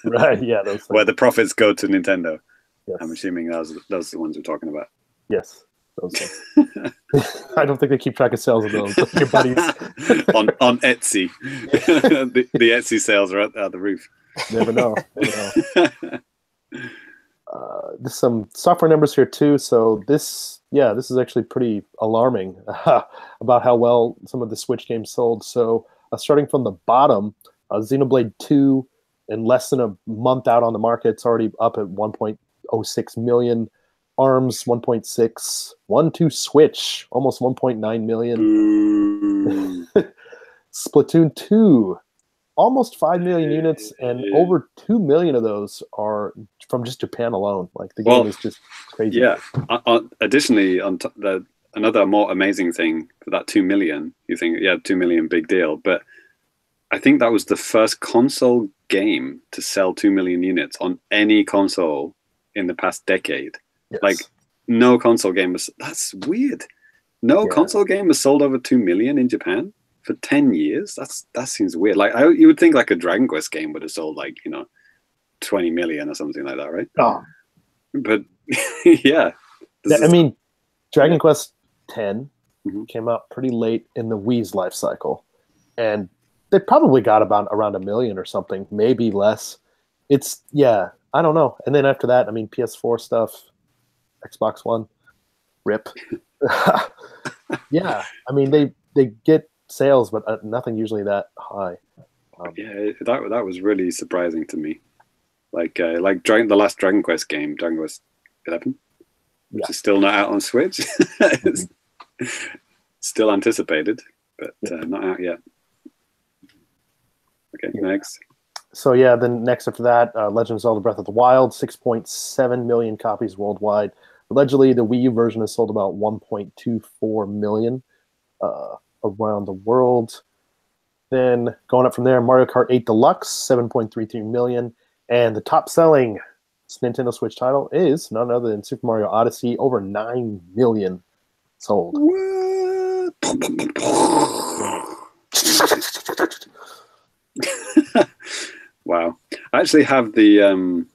S1: Right? Yeah, those
S2: where
S1: things.
S2: the profits go to Nintendo.
S1: Yes.
S2: I'm assuming those are the ones we're talking about.
S1: Yes, those things. I don't think they keep track of sales of those. Your buddies
S2: on Etsy. the Etsy sales are at the roof.
S1: Never know. There's some software numbers here too. So this is actually pretty alarming about how well some of the Switch games sold. So starting from the bottom, Xenoblade 2, in less than a month out on the market, it's already up at 1.06 million. ARMS 1.6, 1-2 Switch almost 1.9 million. Splatoon 2, almost 5 million units, and over 2 million of those are from just Japan alone. Like the game is just crazy.
S2: Yeah. Additionally, another more amazing thing for that 2 million, you think, 2 million, big deal. But I think that was the first console game to sell 2 million units on any console in the past decade.
S1: Yes.
S2: Like no console game that's weird. No console game has sold over 2 million in Japan for 10 years. That seems weird. Like you would think like a Dragon Quest game would have sold 20 million or something like that, right?
S1: Oh.
S2: But yeah.
S1: I mean, Dragon Quest 10 came out pretty late in the Wii's life cycle, and they probably got around 1 million or something, maybe less. It's I don't know. And then after that, I mean, PS4 stuff, Xbox One, rip. Yeah, I mean they get sales, but nothing usually that high.
S2: That was really surprising to me. The last Dragon Quest game, Dragon Quest 11, which is still not out on Switch. It's still anticipated, but not out yet. Okay, next.
S1: So then next after that, Legend of Zelda Breath of the Wild, 6.7 million copies worldwide. Allegedly, the Wii U version has sold about 1.24 million around the world. Then going up from there, Mario Kart 8 Deluxe, 7.33 million. And the top-selling Nintendo Switch title is none other than Super Mario Odyssey, over 9 million sold.
S2: What? Wow. I actually have the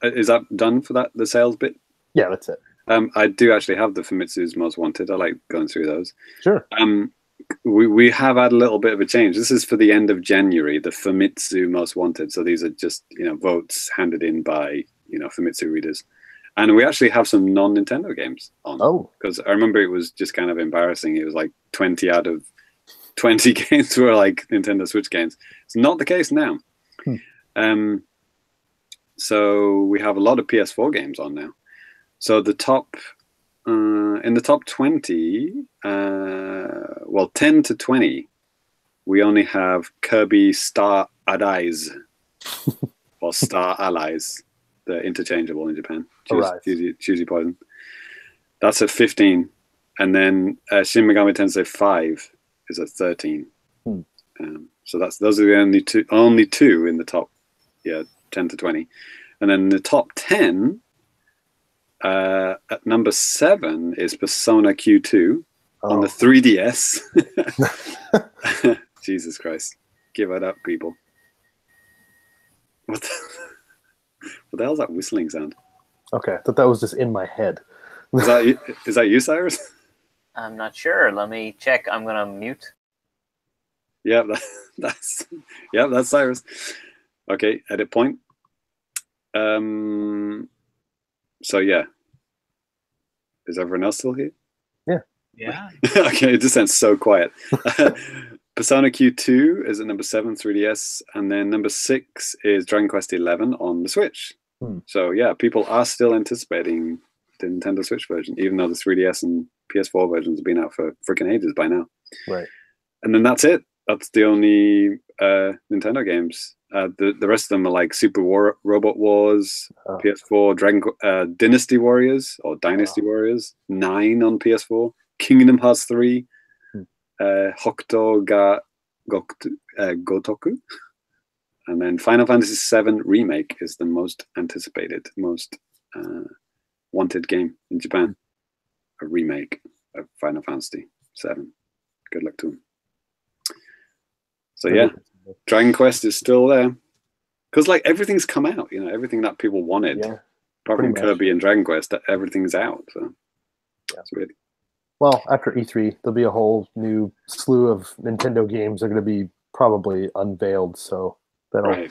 S2: is that done for that, the sales bit?
S1: Yeah, that's it.
S2: I do actually have the Famitsu's Most Wanted. I like going through those.
S1: Sure.
S2: We have had a little bit of a change. This is for the end of January, the Famitsu Most Wanted. So these are just votes handed in by Famitsu readers, and we actually have some non-Nintendo games on.
S1: Oh,
S2: because I remember it was just kind of embarrassing. It was like 20 out of 20 games were like Nintendo Switch games. It's not the case now. So we have a lot of PS4 games on now. So the top in the top 20, 10 to 20, we only have Kirby Star Allies or Star Allies. They're interchangeable in Japan. Choosy Poison. That's at 15, and then Shin Megami Tensei 5 is at 13. So those are the only two in the top, 10 to 20, and then the top 10. At number 7 is Persona Q2 on the 3DS. Jesus Christ. Give it up, people. What the hell is that whistling sound?
S1: Okay, I thought that was just in my head.
S2: Is that you, Cyrus?
S4: I'm not sure. Let me check. I'm going to mute.
S2: Yeah, that's Cyrus. Okay, edit point. So is everyone else still here?
S3: Yeah.
S2: Okay, it just sounds so quiet. Persona Q2 is at number 7, 3DS, and then number 6 is Dragon Quest 11 on the Switch. So people are still anticipating the Nintendo Switch version, even though the 3DS and PS4 versions have been out for freaking ages by now.
S1: Right.
S2: And then that's it. That's the only Nintendo games. The rest of them are like Super Robot Wars, PS4, Dynasty Warriors or Dynasty Warriors 9 on PS4, Kingdom Hearts 3, Hokuto ga Gotoku, and then Final Fantasy VII Remake is the most anticipated, most wanted game in Japan. remake of Final Fantasy VII. Good luck to them. So yeah, Dragon Quest is still there because like everything's come out. You know, everything that people wanted, apart from Kirby and Dragon Quest, everything's out. So that's weird.
S1: Well, after E3, there'll be a whole new slew of Nintendo games that are going to be probably unveiled. So that'll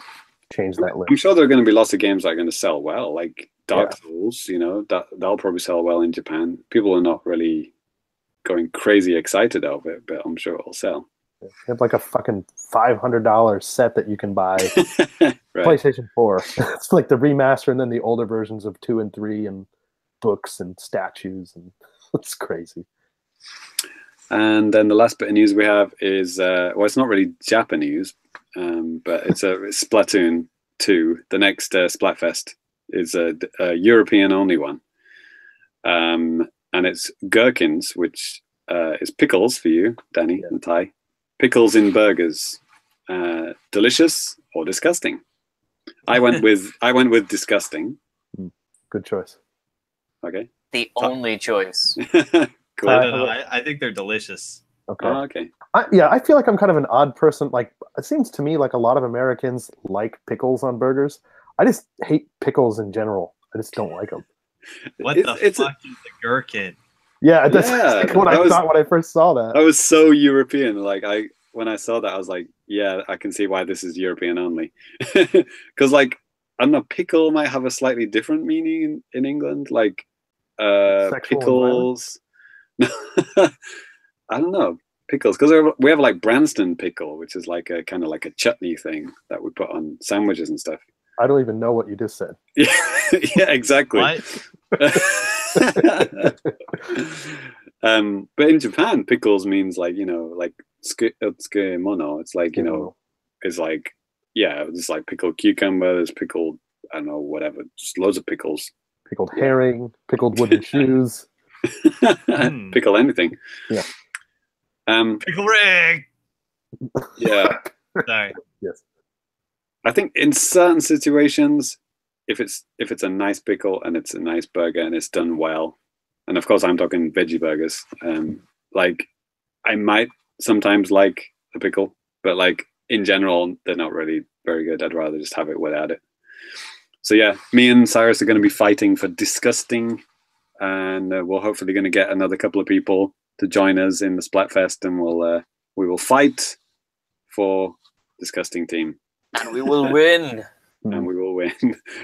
S1: change that list.
S2: I'm sure there are going to be lots of games that are going to sell well, like Dark Souls. You know, that'll probably sell well in Japan. People are not really going crazy excited of it, but I'm sure it'll sell.
S1: You have like a fucking $500 set that you can buy. PlayStation 4. It's like the remaster and then the older versions of 2 and 3 and books and statues, and it's crazy.
S2: And then the last bit of news we have is well, it's not really Japanese, but it's Splatoon 2. The next Splatfest is a European only one, and it's gherkins, which is pickles for you, Danny and Ty. Pickles in burgers, delicious or disgusting? I went with disgusting.
S1: Good choice.
S2: Okay.
S4: The only choice.
S2: Cool.
S3: I don't know. I think they're delicious.
S1: Okay.
S2: Oh, okay.
S1: I feel like I'm kind of an odd person. Like, it seems to me like a lot of Americans like pickles on burgers. I just hate pickles in general. I just don't like them.
S3: What the fuck is a gherkin?
S1: Yeah, that's like what I thought when I first saw that.
S2: I was so European. Like when I saw that, I was like, yeah, I can see why this is European only. Because like, I don't know, pickle might have a slightly different meaning in England. Like pickles. I don't know. Pickles. Because we have like Branston pickle, which is like a kind of like a chutney thing that we put on sandwiches and stuff.
S1: I don't even know what you just said.
S2: Yeah, exactly.
S3: What?
S2: But in Japan, pickles means like, you know, like mono. It's like, you know, it's like, yeah, it's like pickled cucumber, there's pickled, I don't know, whatever, just loads of pickles.
S1: Pickled herring, pickled wooden shoes.
S2: Pickle anything.
S1: Yeah.
S3: Pickle rig.
S2: Yeah.
S3: Sorry.
S1: Yes.
S2: I think in certain situations, if it's a nice pickle and it's a nice burger and it's done well, and of course I'm talking veggie burgers, like I might sometimes like a pickle, but like in general they're not really very good. I'd rather just have it without it. So yeah, me and Cyrus are going to be fighting for disgusting, and we're hopefully going to get another couple of people to join us in the Splatfest, and we will fight for disgusting team.
S4: And we will win.
S2: And we will win.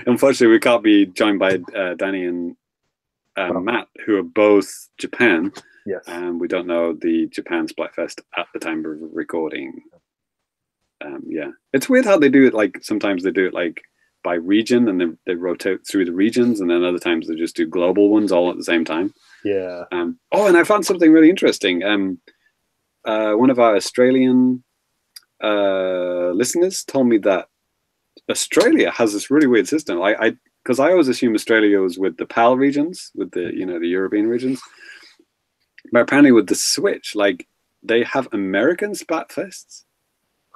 S2: Unfortunately, we can't be joined by Danny and Matt, who are both Japan.
S1: Yes.
S2: And we don't know the Japan Splatfest at the time of recording. Yeah. It's weird how they do it. Like, sometimes they do it like by region, and they rotate through the regions, and then other times they just do global ones all at the same time.
S1: Yeah.
S2: Oh, and I found something really interesting. One of our Australian listeners told me that Australia has this really weird system. Because I always assume Australia was with the PAL regions, with the the European regions. But apparently with the Switch, like they have American Splatfests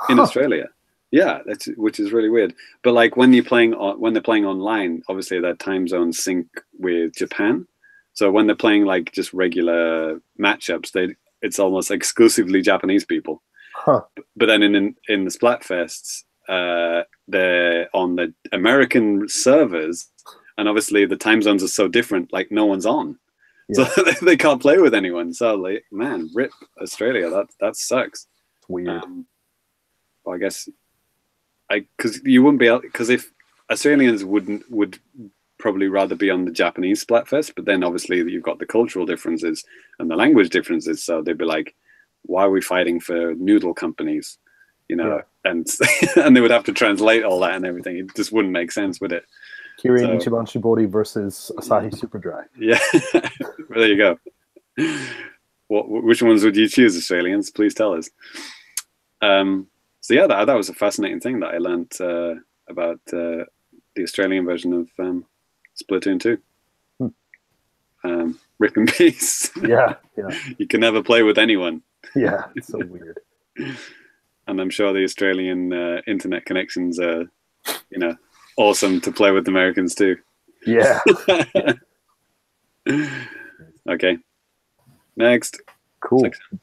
S2: in Australia. Yeah, which is really weird. But like when they're playing online, obviously their time zones sync with Japan. So when they're playing like just regular matchups, it's almost exclusively Japanese people.
S1: Huh.
S2: But then in the Splatfests, they're on the American servers, and obviously the time zones are so different, like no one's on. Yeah. So they can't play with anyone. So like, man, rip Australia. That sucks.
S1: It's weird.
S2: Well, I guess because you wouldn't be able, because if Australians would probably rather be on the Japanese Splatfest, but then obviously you've got the cultural differences and the language differences, so they'd be like, why are we fighting for noodle companies, and and they would have to translate all that and everything. It just wouldn't make sense, would it?
S1: Kirin Ichiban Shibori versus Asahi Superdry.
S2: Yeah. There you go. Which ones would you choose, Australians? Please tell us. So yeah, that was a fascinating thing that I learned about the Australian version of Splatoon 2. Rip in peace.
S1: Yeah.
S2: You can never play with anyone.
S1: Yeah, it's so weird.
S2: And I'm sure the Australian internet connections are, awesome to play with Americans too.
S1: Yeah.
S2: Okay. Next.
S1: Cool.
S2: Section.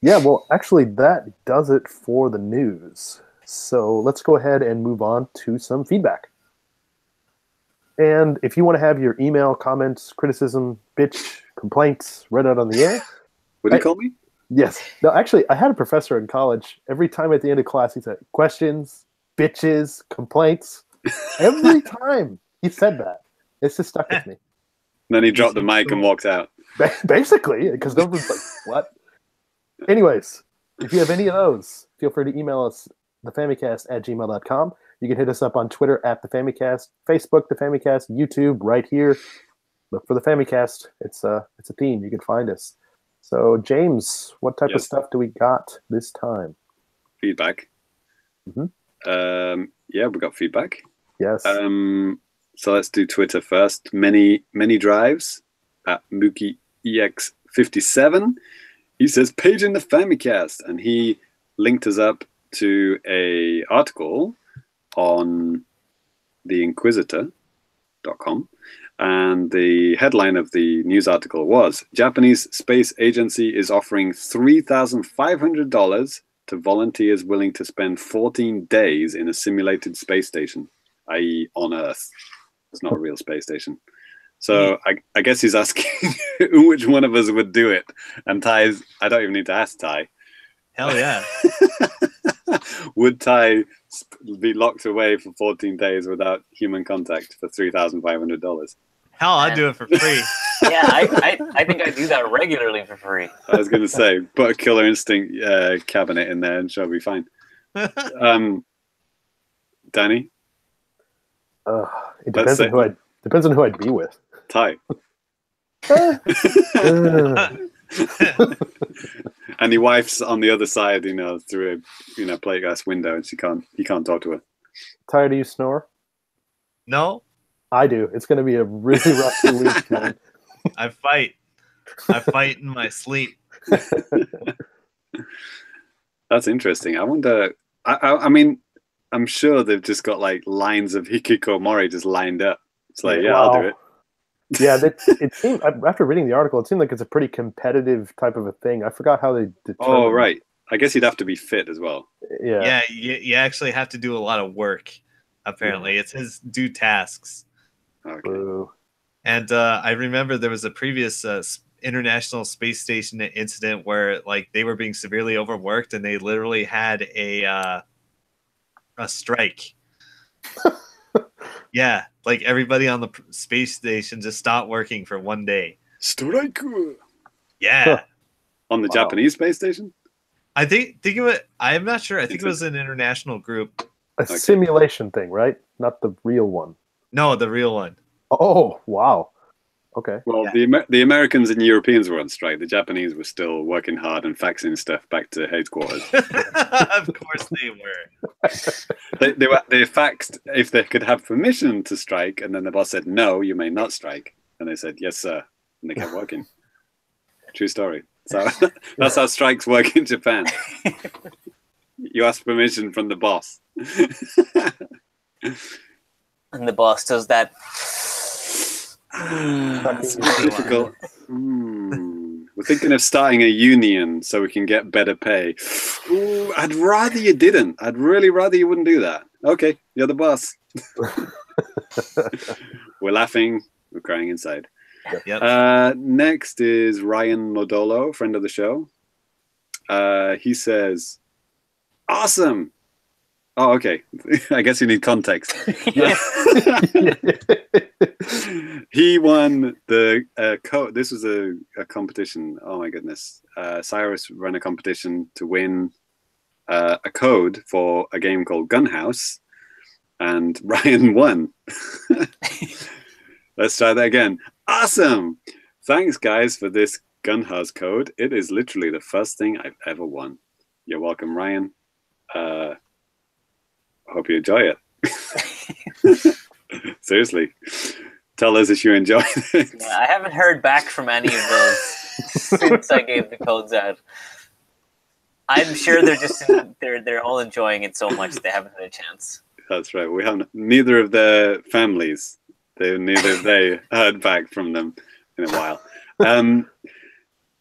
S1: Yeah, well, actually, that does it for the news. So let's go ahead and move on to some feedback. And if you want to have your email, comments, criticism, bitch, complaints read out on the air.
S2: What do you call me?
S1: Yes. No, actually, I had a professor in college. Every time at the end of class, he said, questions, bitches, complaints. Every time he said that. It's just stuck with me.
S2: Then he dropped the mic and walked out.
S1: Basically, because no one's like, what? Anyways, if you have any of those, feel free to email us, thefamicast@gmail.com. You can hit us up on Twitter @thefamicast, Facebook, The Famicast, YouTube, right here. Look for The Famicast. It's a theme. You can find us. So, James, what type of stuff do we got this time?
S2: Feedback.
S1: Mm-hmm.
S2: Yeah, we got feedback.
S1: Yes.
S2: So let's do Twitter first. Many drives at MookieEX57. He says, page in the Famicast. And he linked us up to a article on theinquisitor.com. And the headline of the news article was, Japanese Space Agency is offering $3,500 to volunteers willing to spend 14 days in a simulated space station, i.e. on Earth. It's not a real space station. So I guess he's asking which one of us would do it. And Ty's, I don't even need to ask Ty.
S3: Hell yeah.
S2: Would Ty be locked away for 14 days without human contact for $3,500?
S3: Hell, I'd do it for free.
S4: Yeah, I think I do that regularly for free.
S2: I was going to say, put a Killer Instinct cabinet in there and she'll be fine. Danny?
S1: It depends on who I'd be with.
S2: Ty. And your wife's on the other side, through a plate glass window, and he can't talk to her.
S1: Ty, do you snore?
S3: No.
S1: I do. It's going to be a really rough 2 weeks, man.
S3: I fight in my sleep.
S2: That's interesting. I wonder. I mean, I'm sure they've just got like lines of hikikomori just lined up. It's like, yeah, I'll do it.
S1: Yeah, it seemed, after reading the article, it seemed like it's a pretty competitive type of a thing. I forgot how they determine.
S2: Oh, right. I guess you'd have to be fit as well.
S1: Yeah.
S3: Yeah, you actually have to do a lot of work, apparently. It says do tasks.
S2: Okay.
S1: Ooh.
S3: And I remember there was a previous International Space Station incident where like they were being severely overworked and they literally had a strike. Yeah, like everybody on the space station just stopped working for 1 day.
S2: Strike.
S3: Yeah.
S2: On the Japanese space station?
S3: I think of it. I'm not sure. I think it was an international group.
S1: A simulation thing, right? Not the real one.
S3: No, the real one.
S1: Oh, wow. Okay.
S2: Well, the Americans and Europeans were on strike. The Japanese were still working hard and faxing stuff back to headquarters.
S3: Of course they were.
S2: They faxed if they could have permission to strike, and then the boss said, "No, you may not strike." And they said, "Yes, sir," and they kept working. True story. So that's how strikes work in Japan. You ask permission from the boss.
S4: And the boss does that.
S2: That's difficult. We're thinking of starting a union so we can get better pay. Ooh, I'd rather you didn't. I'd really rather you wouldn't do that. Okay, you're the boss. We're laughing. We're crying inside.
S3: Yep.
S2: Next is Ryan Modolo, friend of the show. He says, awesome. Oh, okay. I guess you need context. He won the code. This was a competition. Oh my goodness. Cyrus ran a competition to win a code for a game called Gunhouse, and Ryan won. Let's try that again. Awesome. Thanks, guys, for this Gunhouse code. It is literally the first thing I've ever won. You're welcome, Ryan. I hope you enjoy it. Seriously. Tell us if you enjoy it.
S4: Yeah, I haven't heard back from any of those since I gave the codes out. I'm sure they're just they're all enjoying it so much they haven't had a chance.
S2: That's right. We have neither of their families. They heard back from them in a while.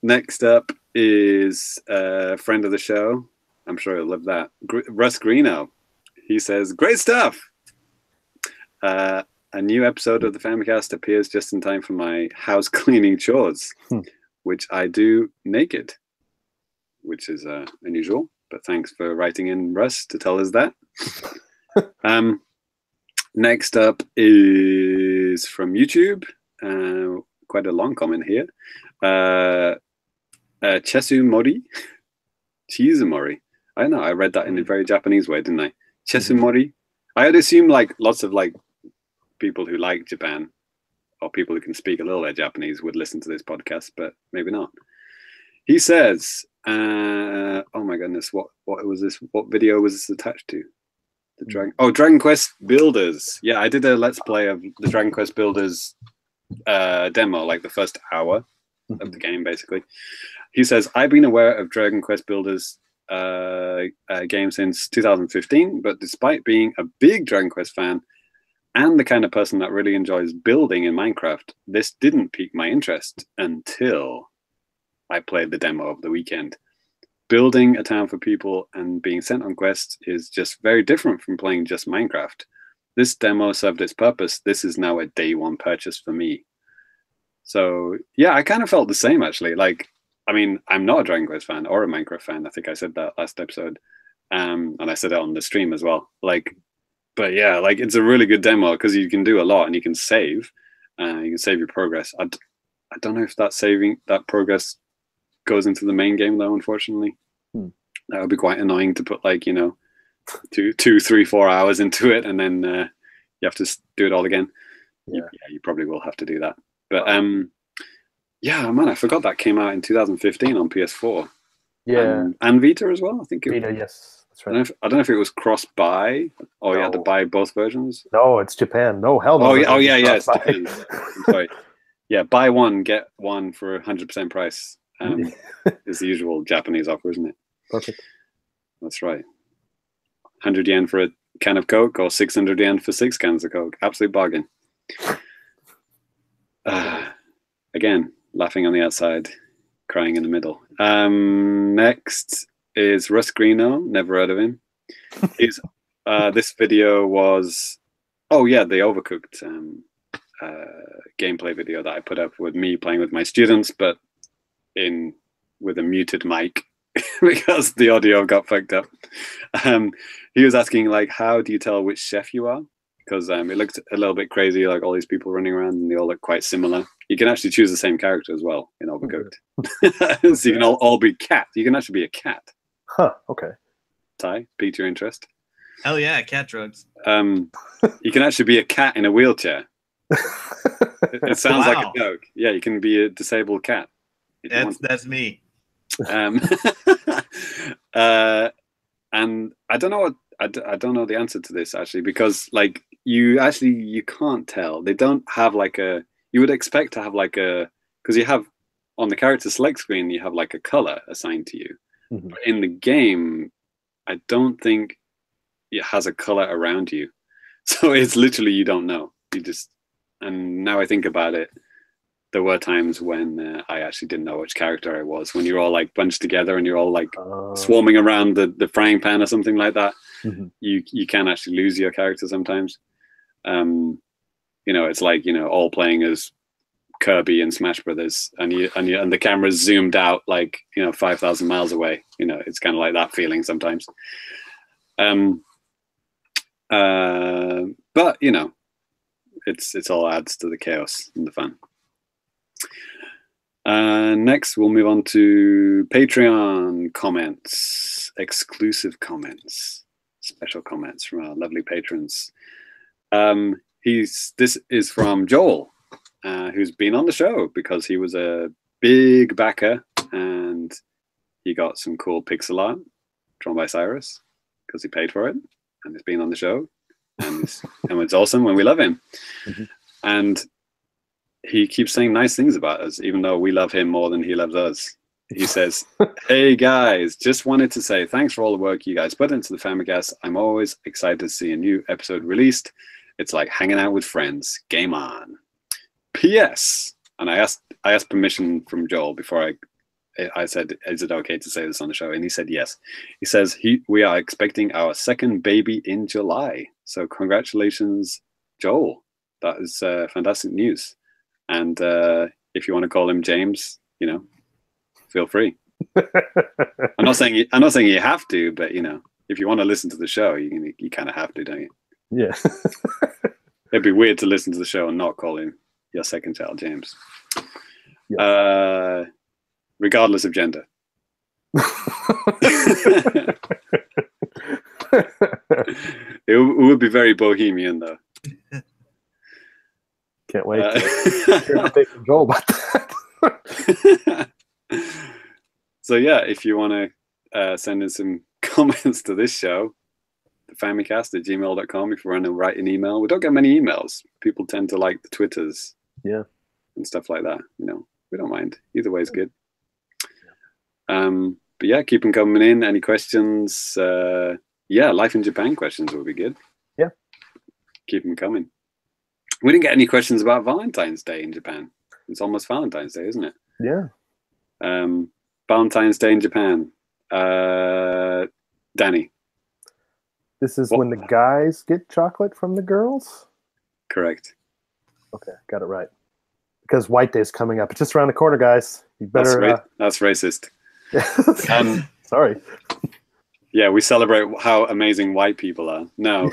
S2: Next up is a friend of the show. I'm sure you'll love that. Russ Greeno. He says, "Great stuff. A new episode of the Famicast appears just in time for my house cleaning chores, which I do naked, which is unusual. But thanks for writing in, Russ, to tell us that." Next up is from YouTube. Quite a long comment here. Chesumori. Chizumori. I don't know. I read that in a very Japanese way, didn't I? Chesumori. I would assume like lots of like people who like Japan or people who can speak a little bit Japanese would listen to this podcast, but maybe not. He says, "Oh my goodness, what was this? What video was this attached to? The Dragon Quest Builders. Yeah, I did a Let's Play of the Dragon Quest Builders demo, like the first hour of the game, basically." He says, "I've been aware of Dragon Quest Builders game since 2015, but despite being a big Dragon Quest fan and the kind of person that really enjoys building in Minecraft, this didn't pique my interest until I played the demo over the weekend. Building a town for people and being sent on quests is just very different from playing just Minecraft. This demo served its purpose. This is now a day one purchase for me." So yeah, I kind of felt the same actually. Like, I mean, I'm not a Dragon Quest fan or a Minecraft fan. I think I said that last episode. And I said it on the stream as well. Like, but yeah, like it's a really good demo because you can do a lot and you can save. You can save your progress. I don't know if that progress goes into the main game though, unfortunately. That would be quite annoying to put like, 2, 3, 4 hours into it and then you have to do it all again. Yeah, you probably will have to do that. But yeah, man, I forgot that came out in 2015 on PS4.
S1: Yeah,
S2: and Vita as well. I think
S1: Vita, yes, that's right.
S2: I don't know if it was cross-buy or you had to buy both versions.
S1: No, it's Japan. No, hell no.
S2: Oh yeah, it's Japan. I'm sorry. Yeah, buy one get one for 100% price. Is the usual Japanese offer, isn't it?
S1: Perfect.
S2: That's right. 100 yen for a can of Coke or 600 yen for 6 cans of Coke. Absolute bargain. Again, laughing on the outside, crying in the middle. Next is Russ Greeno. Never heard of him. This video was, the Overcooked gameplay video that I put up with me playing with my students, but with a muted mic because the audio got fucked up. He was asking like, how do you tell which chef you are? Because it looked a little bit crazy, like all these people running around and they all look quite similar. You can actually choose the same character as well in Overcooked. So you can all be cat. You can actually be a cat.
S1: Huh, okay.
S2: Ty, piqued your interest?
S3: Hell yeah, cat drugs.
S2: You can actually be a cat in a wheelchair. It sounds like a joke. Yeah, you can be a disabled cat.
S3: That's me.
S2: And I don't know I don't know the answer to this actually, because like you can't tell. They don't have like you would expect to have like because you have on the character select screen you have like a color assigned to you. But in the game I don't think it has a color around you, so it's literally you don't know. And now I think about it, there were times when I actually didn't know which character I was, when you're all like bunched together and you're all like swarming around the frying pan or something like that. You can actually lose your character sometimes. It's like, all playing as Kirby and Smash Brothers and the camera's zoomed out like, 5,000 miles away. It's kind of like that feeling sometimes. But it's all adds to the chaos and the fun. Next, we'll move on to Patreon comments, exclusive comments, special comments from our lovely patrons. This is from Joel, who's been on the show because he was a big backer and he got some cool pixel art drawn by Cyrus because he paid for it and he's been on the show and it's awesome when we love him. And he keeps saying nice things about us, even though we love him more than he loves us. He says, "Hey guys, just wanted to say thanks for all the work you guys put into the Famicast. I'm always excited to see a new episode released. It's like hanging out with friends. Game on. P.S." And I asked permission from Joel before I I said, is it okay to say this on the show? And he said yes. He says we are expecting our second baby in July. So congratulations, Joel. That is fantastic news. And if you want to call him James, feel free. I'm not saying you have to, but if you want to listen to the show, you kind of have to, don't you?
S1: Yeah.
S2: It'd be weird to listen to the show and not call him your second child James.
S1: Yes.
S2: Regardless of gender. It would be very bohemian, though.
S1: Can't wait to hear how they control about that.
S2: So yeah, if you want to send in some comments to this show, famicast@gmail.com. If you want to write an email, we don't get many emails. People tend to like the Twitters, and stuff like that. We don't mind. Either way is good. But yeah, keep them coming in. Any questions? Life in Japan questions will be good.
S1: Yeah,
S2: keep them coming. We didn't get any questions about Valentine's Day in Japan. It's almost Valentine's Day, isn't it?
S1: Yeah.
S2: Valentine's Day in Japan. Danny.
S1: This is when the guys get chocolate from the girls?
S2: Correct.
S1: Okay, got it right. Because White Day's coming up. It's just around the corner, guys. You better...
S2: That's racist.
S1: Sorry.
S2: Yeah, we celebrate how amazing white people are. No.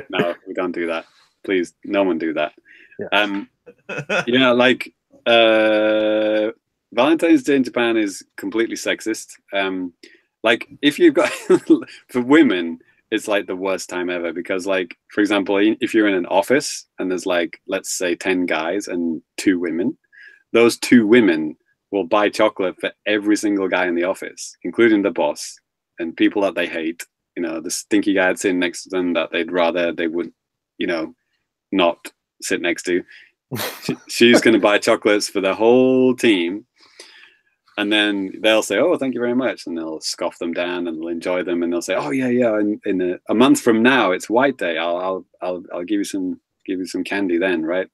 S2: No, we don't do that. Please, no one do that.
S1: Yeah.
S2: Valentine's Day in Japan is completely sexist. If you've got... for women... it's like the worst time ever because, for example, if you're in an office and there's let's say 10 guys and 2 women, those 2 women will buy chocolate for every single guy in the office, including the boss and people that they hate, the stinky guy that's sitting next to them that they would, not sit next to. She's going to buy chocolates for the whole team. And then they'll say, "Oh, thank you very much," and they'll scoff them down and they'll enjoy them, and they'll say, "Oh yeah. In a month from now, it's White Day. I'll give you some candy then, right?"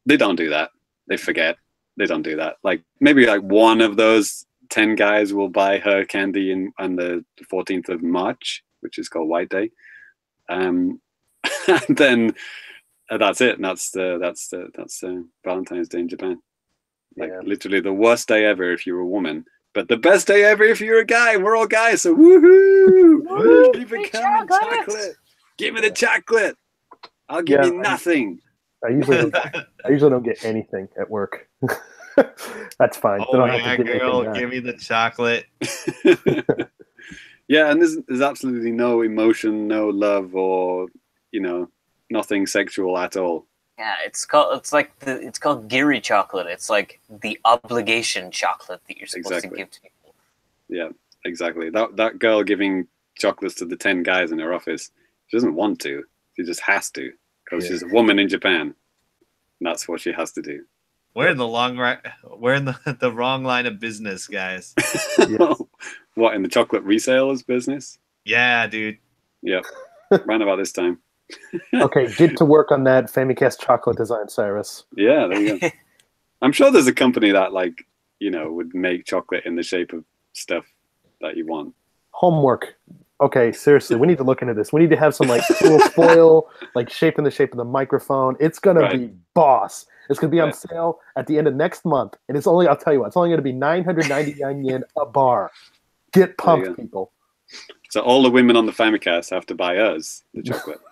S2: They don't do that. They forget. They don't do that. Maybe one of those 10 guys will buy her candy on the 14th of March, which is called White Day, and then that's it. And that's Valentine's Day in Japan. Literally the worst day ever if you're a woman, but the best day ever if you're a guy. We're all guys, so woohoo! Keep it coming, chocolate. Give me the chocolate. I'll give you nothing.
S1: I usually don't get anything at work. That's fine.
S3: Oh yeah, girl, give me the chocolate.
S2: Yeah, and there's absolutely no emotion, no love, or nothing sexual at all.
S4: Yeah, it's called Giri chocolate. It's like the obligation chocolate that you're supposed to give to people.
S2: Yeah, exactly. That girl giving chocolates to the 10 guys in her office, she doesn't want to. She just has to because she's a woman in Japan. And that's what she has to do.
S3: We're in the wrong line of business, guys.
S1: Yes.
S2: What, in the chocolate resellers business?
S3: Yeah, dude.
S2: Yep. Round about this time.
S1: Okay, get to work on that Famicast chocolate design, Cyrus.
S2: Yeah, there you go. I'm sure there's a company that would make chocolate in the shape of stuff that you want.
S1: Homework. Okay, seriously, we need to look into this. We need to have some cool foil, shape in the shape of the microphone. It's gonna be boss. It's gonna be on sale at the end of next month, and I'll tell you what, it's only gonna be 999 yen a bar. Get pumped, people.
S2: So all the women on the Famicast have to buy us the chocolate.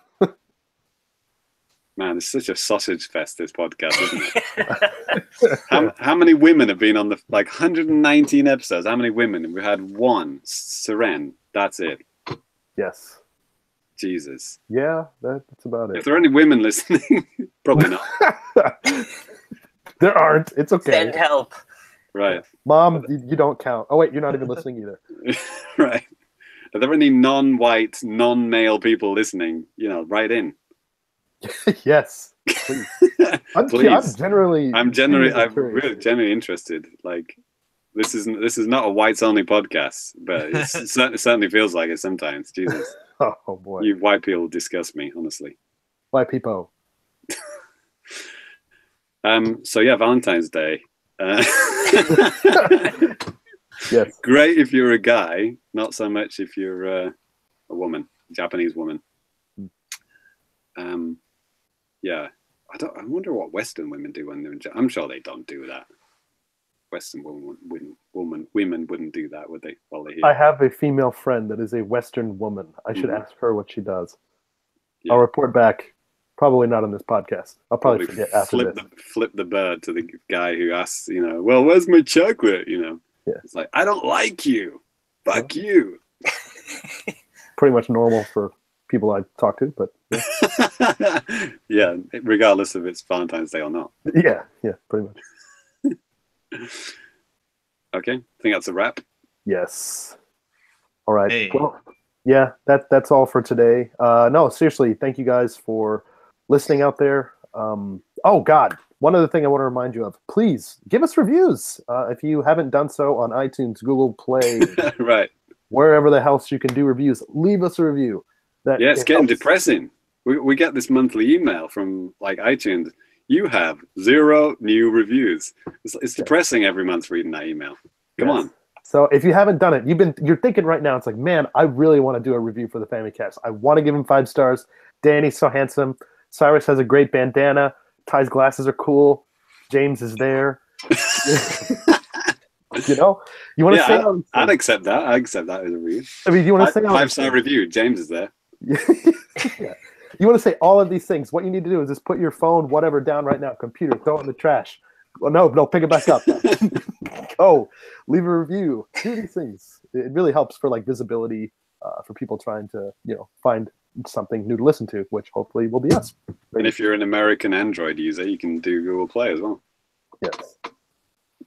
S2: Man, it's such a sausage fest, this podcast, isn't it? How many women have been on the 119 episodes? How many women? We had one, Seren. That's it.
S1: Yes.
S2: Jesus.
S1: Yeah, that's about it.
S2: If there are any women listening, probably not.
S1: There aren't. It's okay.
S4: Send help.
S2: Right.
S1: Mom, you don't count. Oh, wait, you're not even listening either.
S2: Right. Are there any non-white, non-male people listening? Write in.
S1: Yes, please. I'm really
S2: genuinely interested. This is not a whites only podcast, but it certainly feels like it sometimes. Jesus.
S1: Oh boy.
S2: You white people disgust me, honestly.
S1: White people.
S2: So yeah, Valentine's Day.
S1: Yes.
S2: Great if you're a guy, not so much if you're a woman, Japanese woman. Yeah. I wonder what Western women do when they're in I'm sure they don't do that. Western women wouldn't do that, would they? While they're here.
S1: I have a female friend that is a Western woman. I should ask her what she does. Yeah. I'll report back. Probably not on this podcast. I'll probably forget after this.
S2: Flip the bird to the guy who asks, well, where's my chocolate? Yeah. It's like, I don't like you. Fuck you.
S1: Pretty much normal for people I talk to, but
S2: yeah, regardless if it's Valentine's Day or not.
S1: Yeah, pretty much.
S2: Okay, I think that's a wrap.
S1: Yes. All right.
S3: Hey.
S1: Well, yeah, that's all for today. No, seriously, thank you guys for listening out there. Oh God, one other thing I want to remind you of: please give us reviews if you haven't done so on iTunes, Google Play,
S2: right,
S1: wherever the hell you can do reviews. Leave us a review.
S2: It's getting depressing. We get this monthly email from like iTunes. You have 0 new reviews. It's depressing every month reading that email. Come on.
S1: So if you haven't done it, you're thinking right now, it's like, man, I really want to do a review for the Famicast. I want to give him 5 stars. Danny's so handsome. Cyrus has a great bandana. Ty's glasses are cool. James is there. You want to say?
S2: I'd accept that. I accept that as a review.
S1: I mean, you want to say
S2: 5-star review? James is there.
S1: Yeah. You want to say all of these things. What you need to do is just put your phone, whatever, down right now. Computer, throw it in the trash. Well, no, pick it back up. Go, leave a review. Do these things. It really helps for like visibility for people trying to find something new to listen to, which hopefully will be us.
S2: And if you're an American Android user, you can do Google Play as well.
S1: Yes.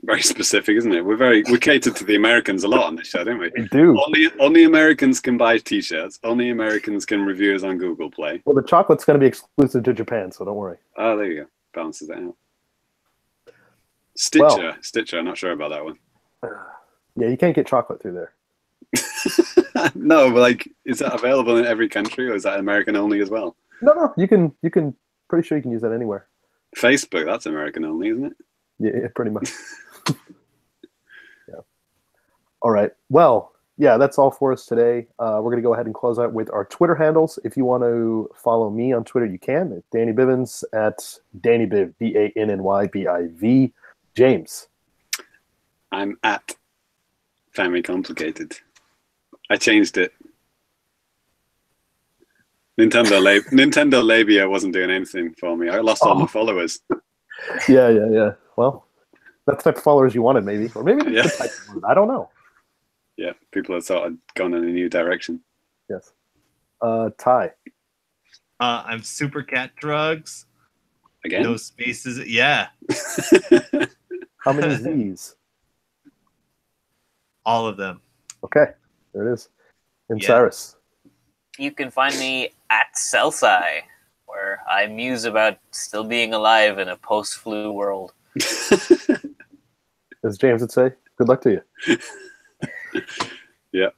S2: Very specific, isn't it? We cater to the Americans a lot on this show, don't we?
S1: We do.
S2: Only Americans can buy T-shirts. Only Americans can review us on Google Play.
S1: Well, the chocolate's going to be exclusive to Japan, so don't worry.
S2: Oh, there you go. Balances that out. Stitcher. I'm not sure about that one.
S1: Yeah, you can't get chocolate through there.
S2: No, but like, is that available in every country, or is that American only as well?
S1: No. You can. Pretty sure you can use that anywhere.
S2: Facebook, that's American only, isn't it?
S1: Yeah, pretty much. Yeah. All right. Well, yeah, that's all for us today. We're going to go ahead and close out with our Twitter handles. If you want to follow me on Twitter, you can. At Danny Bivens, at DannyBiv, DannyBiv. James.
S2: I'm at Family Complicated. I changed it. Nintendo Labia wasn't doing anything for me. I lost all my followers.
S1: Yeah. Well, that's the type of followers you wanted, maybe. Or maybe the type of I don't know.
S2: Yeah, people have sort of gone in a new direction.
S1: Yes. Ty.
S3: I'm Super Cat Drugs.
S2: Again?
S3: No spaces. Yeah.
S1: How many Z's?
S3: All of them.
S1: Okay. There it is. And Cyrus.
S4: You can find me at Celsi, where I muse about still being alive in a post-flu world.
S1: As James would say, good luck to you.
S2: Yeah.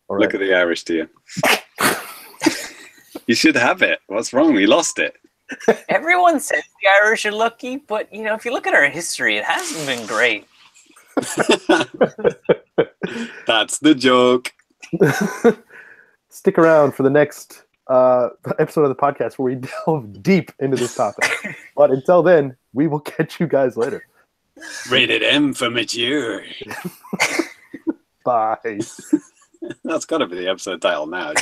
S1: All right.
S2: Look at the Irish, dear. You should have it. What's wrong? You lost it.
S4: Everyone says the Irish are lucky, but if you look at our history, it hasn't been great.
S2: That's the joke.
S1: Stick around for the next episode of the podcast where we delve deep into this topic. But until then, we will catch you guys later.
S2: Rated M for mature.
S1: Bye.
S2: That's got to be the episode title now.